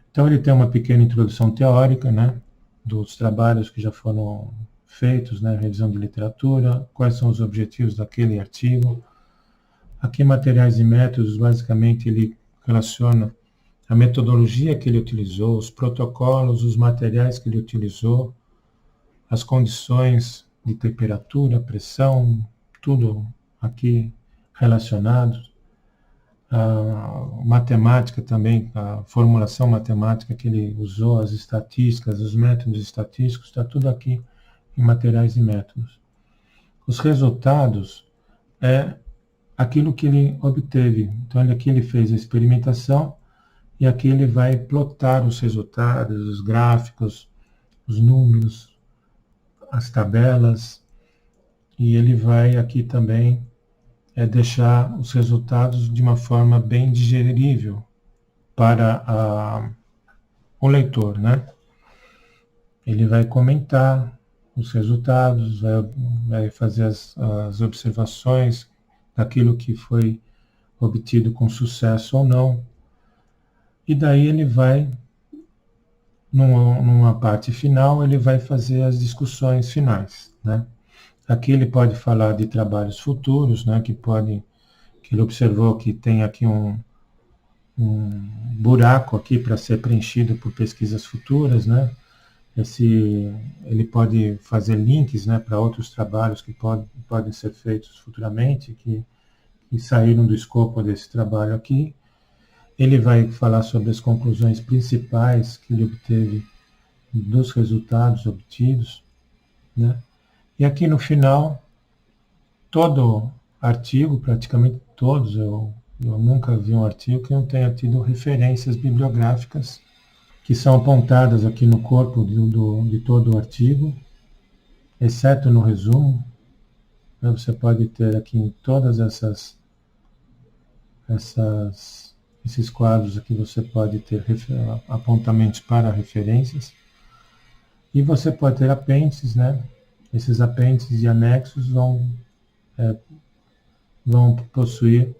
Então ele tem uma pequena introdução teórica, né, dos trabalhos que já foram feitos, né, revisão de literatura, quais são os objetivos daquele artigo. Aqui materiais e métodos, basicamente ele relaciona a metodologia que ele utilizou, os protocolos, os materiais que ele utilizou, as condições de temperatura, pressão, tudo aqui relacionado. A matemática também, a formulação matemática que ele usou, as estatísticas, os métodos estatísticos, está tudo aqui em materiais e métodos. Os resultados é aquilo que ele obteve. Então aqui ele fez a experimentação e aqui ele vai plotar os resultados, os gráficos, os números, as tabelas, e ele vai aqui também deixar os resultados de uma forma bem digerível para o leitor, né? Ele vai comentar os resultados, vai fazer as observações daquilo que foi obtido com sucesso ou não, e daí ele vai, numa parte final, ele vai fazer as discussões finais, né? Aqui ele pode falar de trabalhos futuros, né, que ele observou que tem aqui um buraco aqui para ser preenchido por pesquisas futuras, né? Ele pode fazer links, né, para outros trabalhos que podem ser feitos futuramente, que saíram do escopo desse trabalho aqui. Ele vai falar sobre as conclusões principais que ele obteve dos resultados obtidos, né? E aqui no final, todo artigo, praticamente todos, eu nunca vi um artigo que não tenha tido referências bibliográficas que são apontadas aqui no corpo de todo o artigo, exceto no resumo. Você pode ter aqui em todas esses quadros aqui, você pode ter apontamentos para referências. E você pode ter apêndices, né? Esses apêndices e anexos vão possuir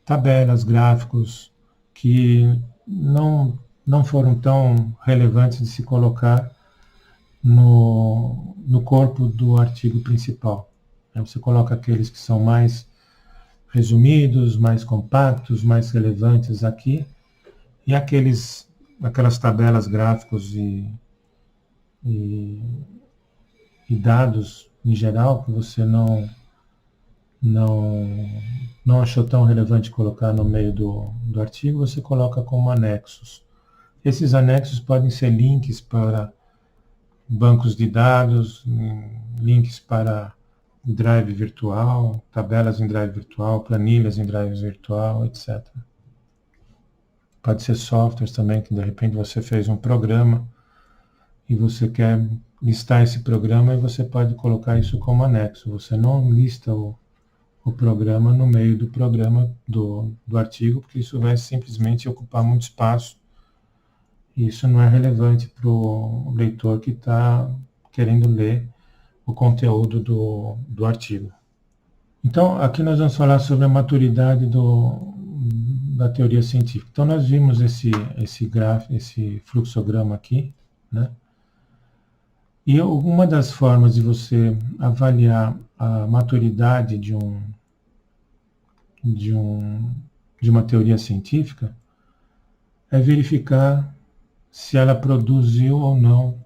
tabelas, gráficos que não foram tão relevantes de se colocar no corpo do artigo principal. Você coloca aqueles que são mais resumidos, mais compactos, mais relevantes aqui, e aquelas tabelas, gráficos e dados em geral que você não achou tão relevante colocar no meio do artigo, você coloca como anexos. Esses anexos podem ser links para bancos de dados, links para drive virtual, tabelas em drive virtual, planilhas em drive virtual, etc. Pode ser softwares também, que de repente você fez um programa e você quer listar esse programa, e você pode colocar isso como anexo. Você não lista o o programa no meio do programa do artigo, porque isso vai simplesmente ocupar muito espaço e isso não é relevante para o leitor que está querendo ler o conteúdo do artigo. Então, aqui nós vamos falar sobre a maturidade da teoria científica. Então, nós vimos esse gráfico, esse fluxograma aqui, né? E uma das formas de você avaliar a maturidade de uma teoria científica é verificar se ela produziu ou não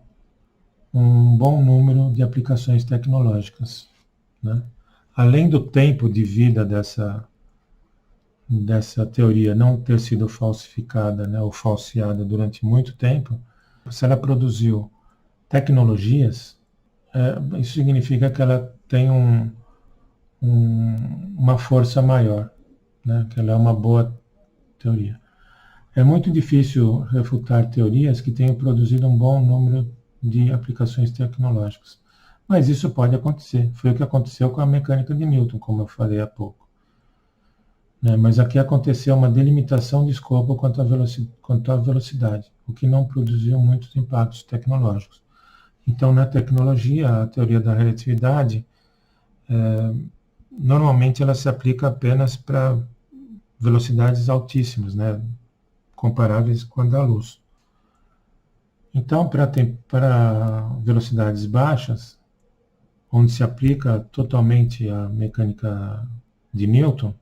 um bom número de aplicações tecnológicas, né? Além do tempo de vida dessa teoria não ter sido falsificada, né, ou falseada durante muito tempo, se ela produziu tecnologias, isso significa que ela tem uma força maior, né, que ela é uma boa teoria. É muito difícil refutar teorias que tenham produzido um bom número de aplicações tecnológicas. Mas isso pode acontecer. Foi o que aconteceu com a mecânica de Newton, como eu falei há pouco. Mas aqui aconteceu uma delimitação de escopo quanto à velocidade, o que não produziu muitos impactos tecnológicos. Então, na tecnologia, a teoria da relatividade, normalmente ela se aplica apenas para velocidades altíssimas, né, comparáveis com a da luz. Então, para velocidades baixas, onde se aplica totalmente a mecânica de Newton,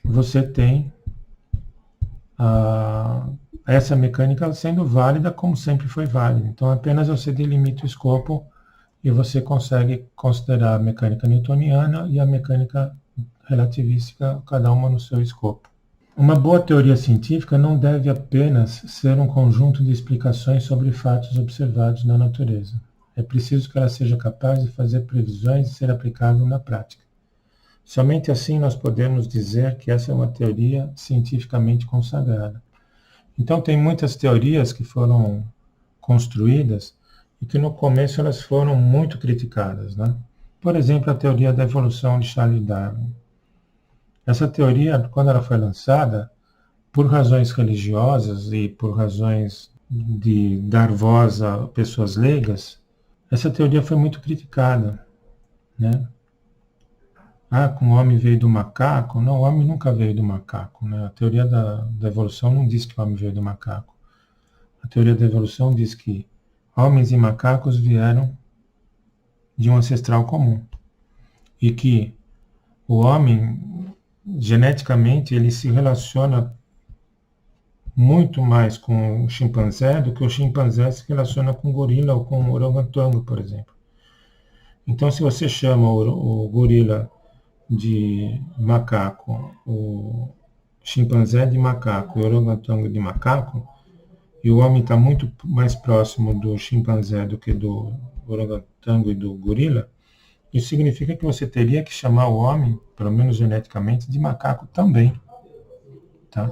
você tem essa mecânica sendo válida como sempre foi válida. Então, apenas você delimita o escopo e você consegue considerar a mecânica newtoniana e a mecânica relativística, cada uma no seu escopo. Uma boa teoria científica não deve apenas ser um conjunto de explicações sobre fatos observados na natureza. É preciso que ela seja capaz de fazer previsões e ser aplicável na prática. Somente assim nós podemos dizer que essa é uma teoria cientificamente consagrada. Então, tem muitas teorias que foram construídas e que no começo elas foram muito criticadas, né? Por exemplo, a teoria da evolução de Charles Darwin. Essa teoria, quando ela foi lançada, por razões religiosas e por razões de dar voz a pessoas leigas, essa teoria foi muito criticada, né? Que o homem veio do macaco. Não, o homem nunca veio do macaco, né? A teoria da evolução não diz que o homem veio do macaco. A teoria da evolução diz que homens e macacos vieram de um ancestral comum e que o homem, geneticamente, ele se relaciona muito mais com o chimpanzé do que o chimpanzé se relaciona com o gorila ou com o orangotango, por exemplo. Então, se você chama o gorila de macaco, o chimpanzé de macaco e o orangotango de macaco, e o homem está muito mais próximo do chimpanzé do que do orangotango e do gorila, isso significa que você teria que chamar o homem, pelo menos geneticamente, de macaco também. Tá?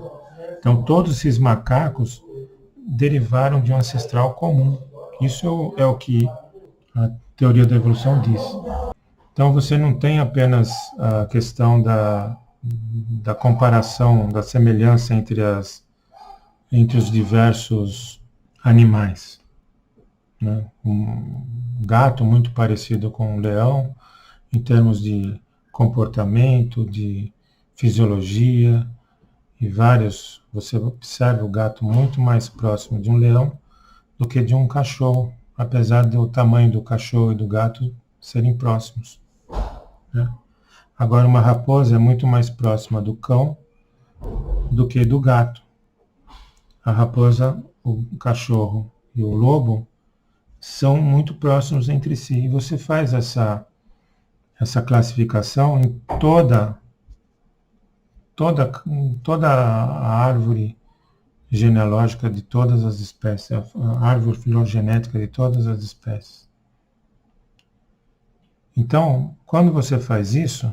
Então, todos esses macacos derivaram de um ancestral comum. Isso é o que a teoria da evolução diz. Então, você não tem apenas a questão da comparação, da semelhança entre os diversos animais, né? Um gato muito parecido com um leão, em termos de comportamento, de fisiologia, e vários, você observa o gato muito mais próximo de um leão do que de um cachorro, apesar do tamanho do cachorro e do gato serem próximos, né? Agora, uma raposa é muito mais próxima do cão do que do gato. A raposa, o cachorro e o lobo são muito próximos entre si. E você faz essa classificação em toda a árvore genealógica de todas as espécies, a árvore filogenética de todas as espécies. Então, quando você faz isso,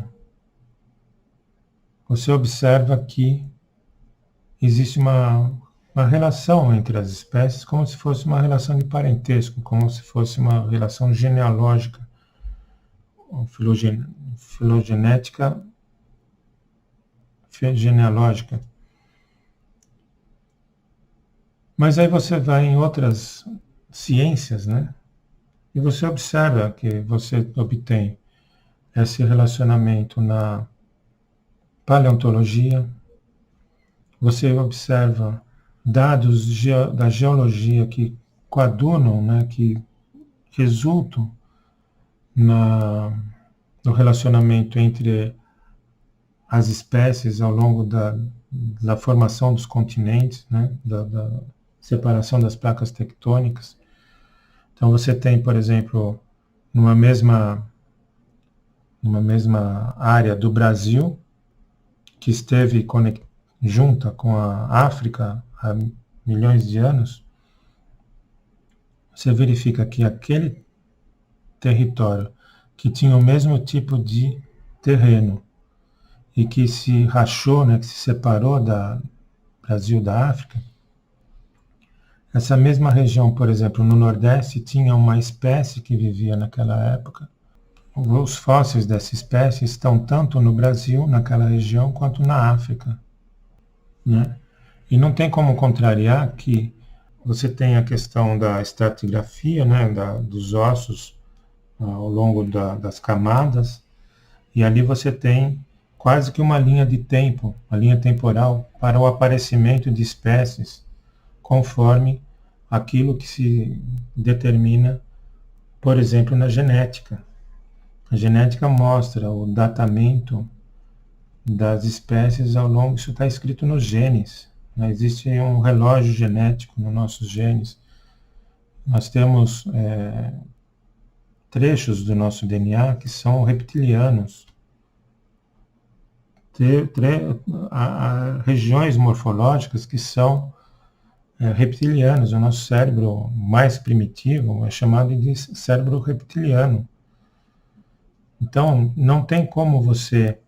você observa que existe uma relação entre as espécies, como se fosse uma relação de parentesco, como se fosse uma relação genealógica, filogenética genealógica. Mas aí você vai em outras ciências, né? E você observa que você obtém esse relacionamento na paleontologia, você observa dados da geologia que coadunam, né, que resultam no relacionamento entre as espécies ao longo da formação dos continentes, né, da separação das placas tectônicas. Então você tem, por exemplo, numa mesma área do Brasil, que esteve junta com a África há milhões de anos, você verifica que aquele território que tinha o mesmo tipo de terreno e que se rachou, né, que se separou da Brasil da África, essa mesma região, por exemplo, no Nordeste, tinha uma espécie que vivia naquela época. Os fósseis dessa espécie estão tanto no Brasil, naquela região, quanto na África, né? E não tem como contrariar que você tem a questão da estratigrafia, né, dos ossos ao longo das camadas, e ali você tem quase que uma linha de tempo, uma linha temporal para o aparecimento de espécies, conforme aquilo que se determina, por exemplo, na genética. A genética mostra o datamento das espécies ao longo, isso está escrito nos genes, né? Existe um relógio genético nos nossos genes. Nós temos trechos do nosso DNA que são reptilianos. Há regiões morfológicas que são reptilianos. O nosso cérebro mais primitivo é chamado de cérebro reptiliano. Então, não tem como você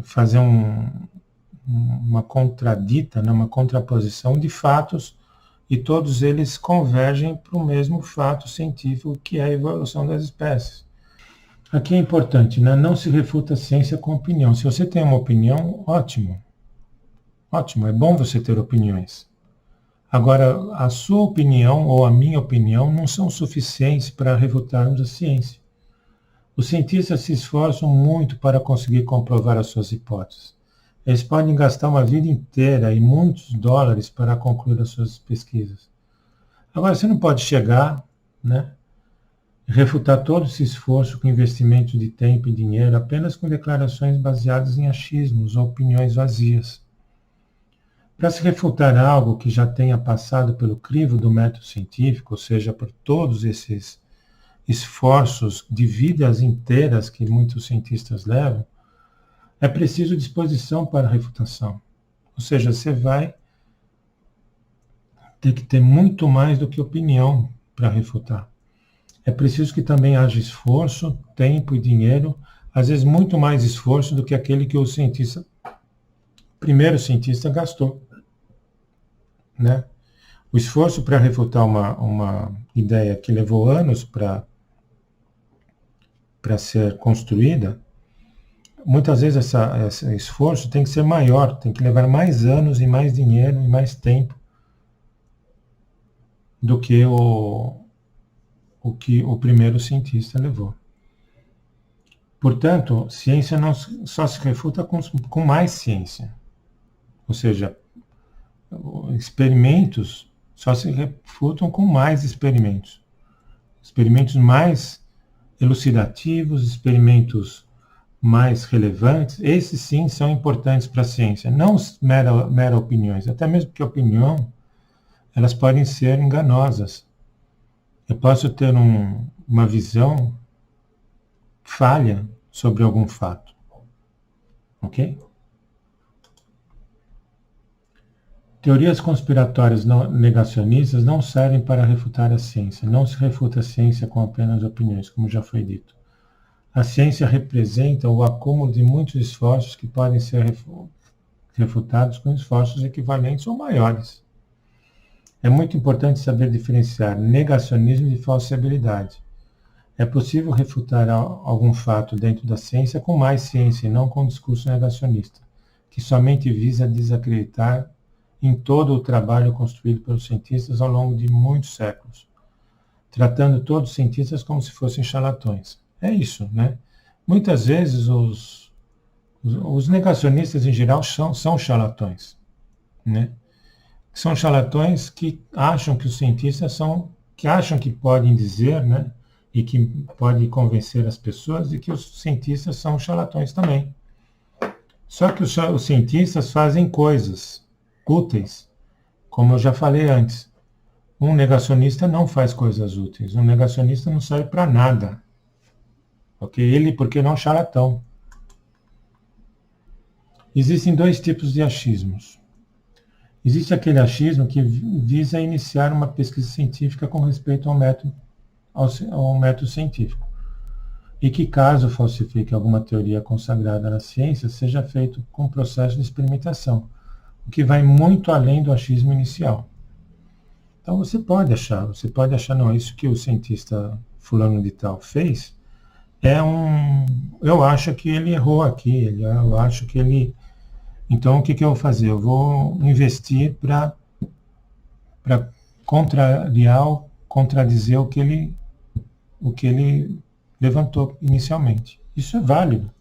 fazer uma contradita, né, uma contraposição de fatos, e todos eles convergem para o mesmo fato científico, que é a evolução das espécies. Aqui é importante, né? Não se refuta a ciência com opinião. Se você tem uma opinião, ótimo. Ótimo, é bom você ter opiniões. Agora, a sua opinião ou a minha opinião não são suficientes para refutarmos a ciência. Os cientistas se esforçam muito para conseguir comprovar as suas hipóteses. Eles podem gastar uma vida inteira e muitos dólares para concluir as suas pesquisas. Agora, você não pode chegar, né, refutar todo esse esforço com investimento de tempo e dinheiro apenas com declarações baseadas em achismos ou opiniões vazias. Para se refutar algo que já tenha passado pelo crivo do método científico, ou seja, por todos esses esforços de vidas inteiras que muitos cientistas levam, é preciso disposição para a refutação. Ou seja, você vai ter que ter muito mais do que opinião para refutar. É preciso que também haja esforço, tempo e dinheiro, às vezes muito mais esforço do que aquele que o primeiro cientista gastou, né? O esforço para refutar uma ideia que levou anos para ser construída, muitas vezes esse esforço tem que ser maior, tem que levar mais anos e mais dinheiro e mais tempo do que o que o primeiro cientista levou. Portanto, ciência não só se refuta com mais ciência. Ou seja, experimentos só se refutam com mais experimentos. Experimentos mais elucidativos, experimentos mais relevantes, esses sim são importantes para a ciência, não mera opiniões, até mesmo porque opinião, elas podem ser enganosas. Eu posso ter uma visão falha sobre algum fato, ok? Teorias conspiratórias negacionistas não servem para refutar a ciência. Não se refuta a ciência com apenas opiniões, como já foi dito. A ciência representa o acúmulo de muitos esforços que podem ser refutados com esforços equivalentes ou maiores. É muito importante saber diferenciar negacionismo de falsibilidade. É possível refutar algum fato dentro da ciência com mais ciência e não com um discurso negacionista, que somente visa desacreditar em todo o trabalho construído pelos cientistas ao longo de muitos séculos, tratando todos os cientistas como se fossem charlatões. É isso, né? Muitas vezes os negacionistas em geral são charlatões, né? São charlatões que acham que os cientistas que acham que podem dizer, né? E que podem convencer as pessoas de que os cientistas são charlatões também. Só que os cientistas fazem coisas úteis, como eu já falei antes. Um negacionista não faz coisas úteis. Um negacionista não serve para nada. Ok? Ele, porque não é um charlatão. Existem dois tipos de achismos. Existe aquele achismo que visa iniciar uma pesquisa científica com respeito ao método científico, e que, caso falsifique alguma teoria consagrada na ciência, seja feito com processo de experimentação, o que vai muito além do achismo inicial. Então você pode achar, não, isso que o cientista fulano de tal fez, eu acho que ele errou aqui, eu acho que ele... Então o que eu vou fazer? Eu vou investir para contradizer o que ele levantou inicialmente. Isso é válido.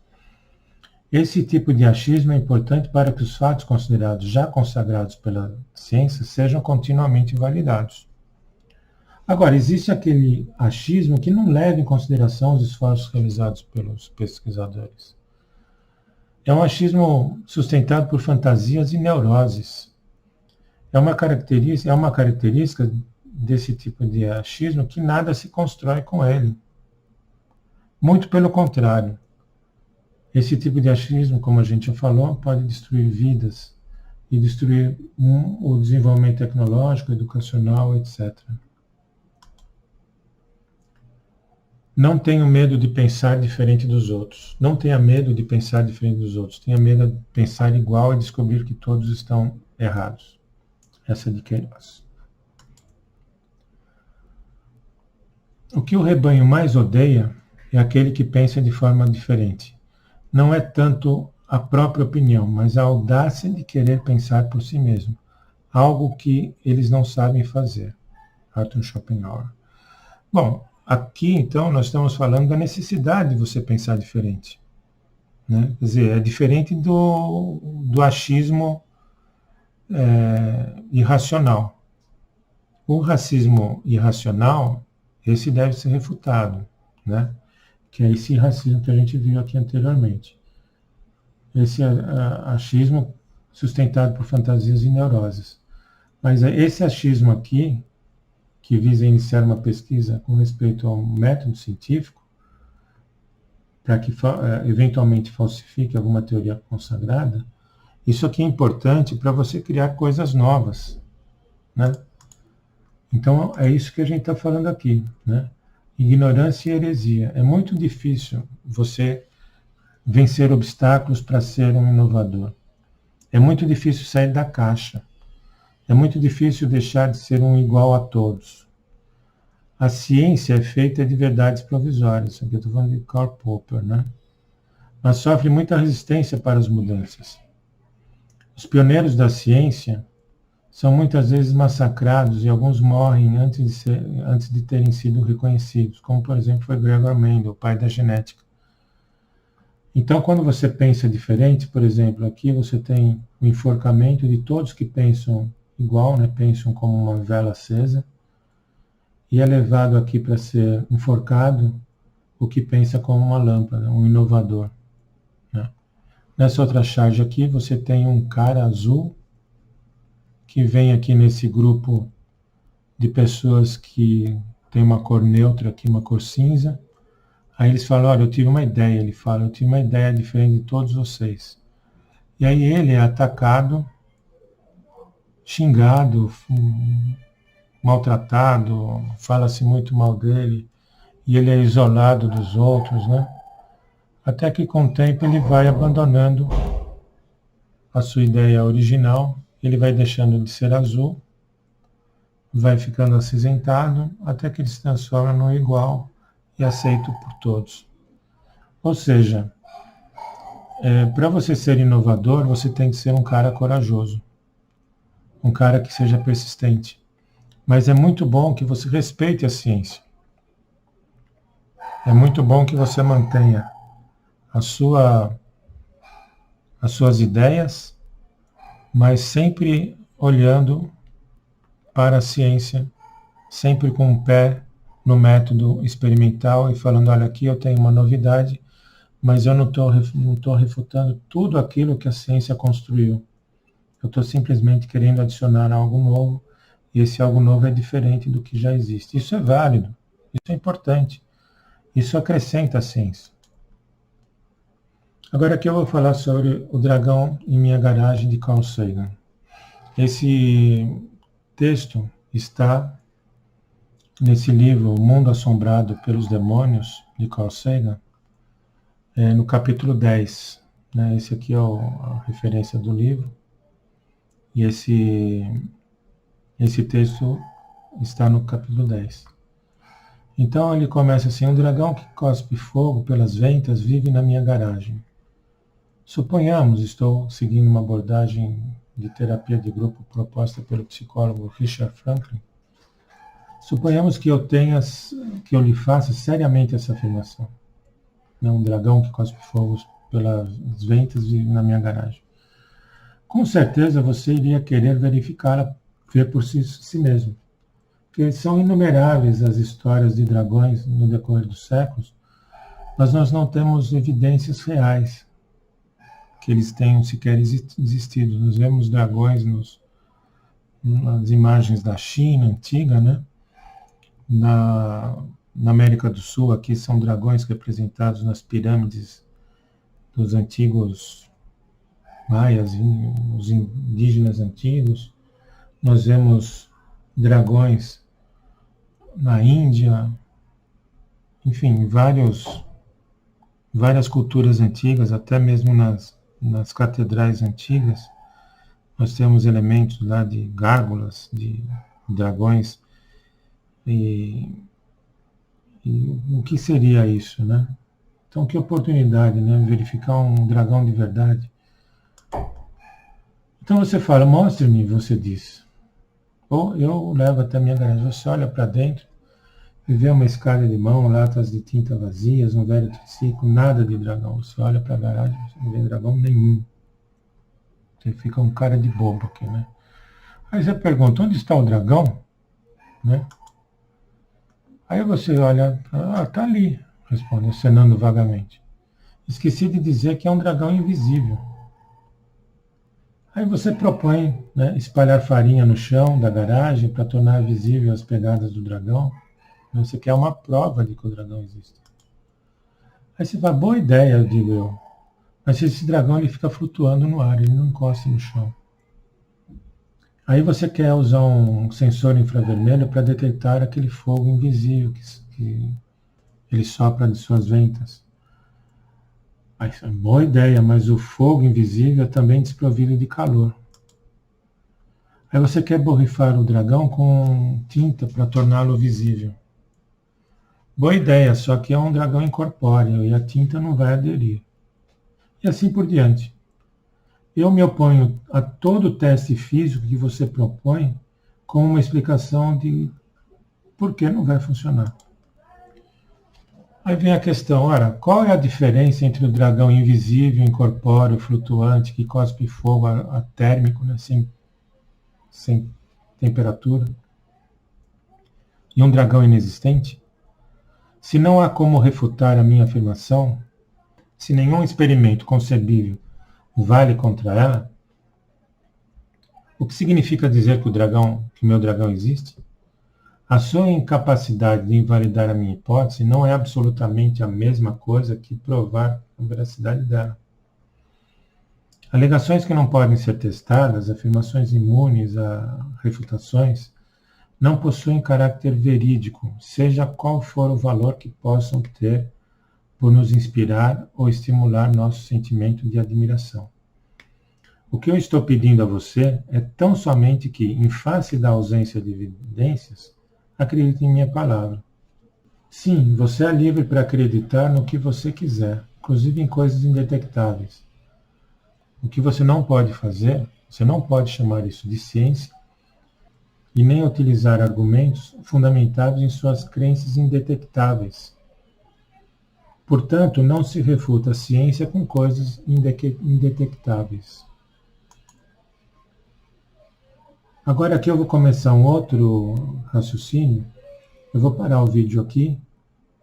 Esse tipo de achismo é importante para que os fatos considerados já consagrados pela ciência sejam continuamente validados. Agora, existe aquele achismo que não leva em consideração os esforços realizados pelos pesquisadores. É um achismo sustentado por fantasias e neuroses. É uma característica desse tipo de achismo que nada se constrói com ele. Muito pelo contrário. Esse tipo de achismo, como a gente já falou, pode destruir vidas e destruir o desenvolvimento tecnológico, educacional, etc. Não tenha medo de pensar diferente dos outros. Não tenha medo de pensar diferente dos outros. Tenha medo de pensar igual e descobrir que todos estão errados. Essa é de Queiroz. O que o rebanho mais odeia é aquele que pensa de forma diferente. Não é tanto a própria opinião, mas a audácia de querer pensar por si mesmo, algo que eles não sabem fazer. Arthur Schopenhauer. Bom, aqui então nós estamos falando da necessidade de você pensar diferente, né? Quer dizer, é diferente do achismo irracional. O racismo irracional, esse deve ser refutado, né? Que é esse racismo que a gente viu aqui anteriormente. Esse achismo sustentado por fantasias e neuroses. Mas esse achismo aqui, que visa iniciar uma pesquisa com respeito ao método científico, para que eventualmente falsifique alguma teoria consagrada, isso aqui é importante para você criar coisas novas, né? Então, é isso que a gente está falando aqui, né? Ignorância e heresia. É muito difícil você vencer obstáculos para ser um inovador. É muito difícil sair da caixa. É muito difícil deixar de ser um igual a todos. A ciência é feita de verdades provisórias. Aqui eu estou falando de Karl Popper, né? Mas sofre muita resistência para as mudanças. Os pioneiros da ciência são muitas vezes massacrados e alguns morrem antes de terem sido reconhecidos, como, por exemplo, foi Gregor Mendel, o pai da genética. Então, quando você pensa diferente, por exemplo, aqui você tem o enforcamento de todos que pensam igual, né, pensam como uma vela acesa, e é levado aqui para ser enforcado o que pensa como uma lâmpada, um inovador, né? Nessa outra charge aqui, você tem um cara azul que vem aqui nesse grupo de pessoas que tem uma cor neutra aqui, uma cor cinza. Aí eles falam, olha, eu tive uma ideia. Ele fala, eu tive uma ideia diferente de todos vocês. E aí ele é atacado, xingado, maltratado, fala-se muito mal dele, e ele é isolado dos outros, né? Até que com o tempo ele vai abandonando a sua ideia original, ele vai deixando de ser azul, vai ficando acinzentado, até que ele se transforma no igual, e aceito por todos. Ou seja, para você ser inovador, você tem que ser um cara corajoso, um cara que seja persistente. Mas é muito bom que você respeite a ciência. É muito bom que você mantenha as suas ideias, mas sempre olhando para a ciência, sempre com o pé no método experimental e falando, olha, aqui eu tenho uma novidade, mas eu não estou refutando tudo aquilo que a ciência construiu. Eu estou simplesmente querendo adicionar algo novo, e esse algo novo é diferente do que já existe. Isso é válido, isso é importante, isso acrescenta a ciência. Agora aqui eu vou falar sobre O Dragão em Minha Garagem, de Carl Sagan. Esse texto está nesse livro, O Mundo Assombrado pelos Demônios, de Carl Sagan, no capítulo 10. Né? Esse aqui é a referência do livro. E esse texto está no capítulo 10. Então ele começa assim: um dragão que cospe fogo pelas ventas vive na minha garagem. Suponhamos, estou seguindo uma abordagem de terapia de grupo proposta pelo psicólogo Richard Franklin. Suponhamos que eu lhe faça seriamente essa afirmação. Um dragão que cospe fogo pelas ventas vive na minha garagem. Com certeza você iria querer verificá-la, ver por si mesmo. Porque são inumeráveis as histórias de dragões no decorrer dos séculos, mas nós não temos evidências reais que eles tenham sequer existido. Nós vemos dragões nas imagens da China antiga, né? Na América do Sul, aqui são dragões representados nas pirâmides dos antigos maias, os indígenas antigos. Nós vemos dragões na Índia, enfim, várias culturas antigas, até mesmo nas catedrais antigas, nós temos elementos lá de gárgulas, de dragões, e o que seria isso, né? Então, que oportunidade, né? Verificar um dragão de verdade. Então você fala, mostre-me, você diz. Ou eu levo até a minha garagem. Você olha para dentro e vê uma escada de mão, latas de tinta vazias, um velho triciclo, nada de dragão. Você olha para a garagem, você não vê dragão nenhum. Você fica um cara de bobo aqui, né? Aí você pergunta, onde está o dragão? Né? Aí você olha, tá ali, responde, acenando vagamente. Esqueci de dizer que é um dragão invisível. Aí você propõe, né, espalhar farinha no chão da garagem para tornar visível as pegadas do dragão. Você quer uma prova de que o dragão existe. Aí você fala, boa ideia, eu digo eu. Mas esse dragão ele fica flutuando no ar, ele não encosta no chão. Aí você quer usar um sensor infravermelho para detectar aquele fogo invisível que ele sopra de suas ventas. Aí, boa ideia, mas o fogo invisível é também desprovido de calor. Aí você quer borrifar o dragão com tinta para torná-lo visível. Boa ideia, só que é um dragão incorpóreo e a tinta não vai aderir. E assim por diante. Eu me oponho a todo o teste físico que você propõe com uma explicação de por que não vai funcionar. Aí vem a questão, ora, qual é a diferença entre o dragão invisível, incorpóreo, flutuante, que cospe fogo térmico, né, sem temperatura, e um dragão inexistente? Se não há como refutar a minha afirmação, se nenhum experimento concebível vale contra ela, o que significa dizer que o meu dragão existe? A sua incapacidade de invalidar a minha hipótese não é absolutamente a mesma coisa que provar a veracidade dela. Alegações que não podem ser testadas, afirmações imunes a refutações, não possuem caráter verídico, seja qual for o valor que possam ter por nos inspirar ou estimular nosso sentimento de admiração. O que eu estou pedindo a você é tão somente que, em face da ausência de evidências, acredite em minha palavra. Sim, você é livre para acreditar no que você quiser, inclusive em coisas indetectáveis. O que você não pode fazer, você não pode chamar isso de ciência e nem utilizar argumentos fundamentados em suas crenças indetectáveis. Portanto, não se refuta a ciência com coisas indetectáveis. Agora aqui eu vou começar um outro raciocínio. Eu vou parar o vídeo aqui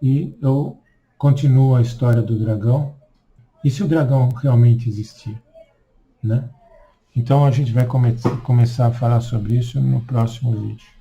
e eu continuo a história do dragão. E se o dragão realmente existir, né? Então a gente vai começar a falar sobre isso no próximo vídeo.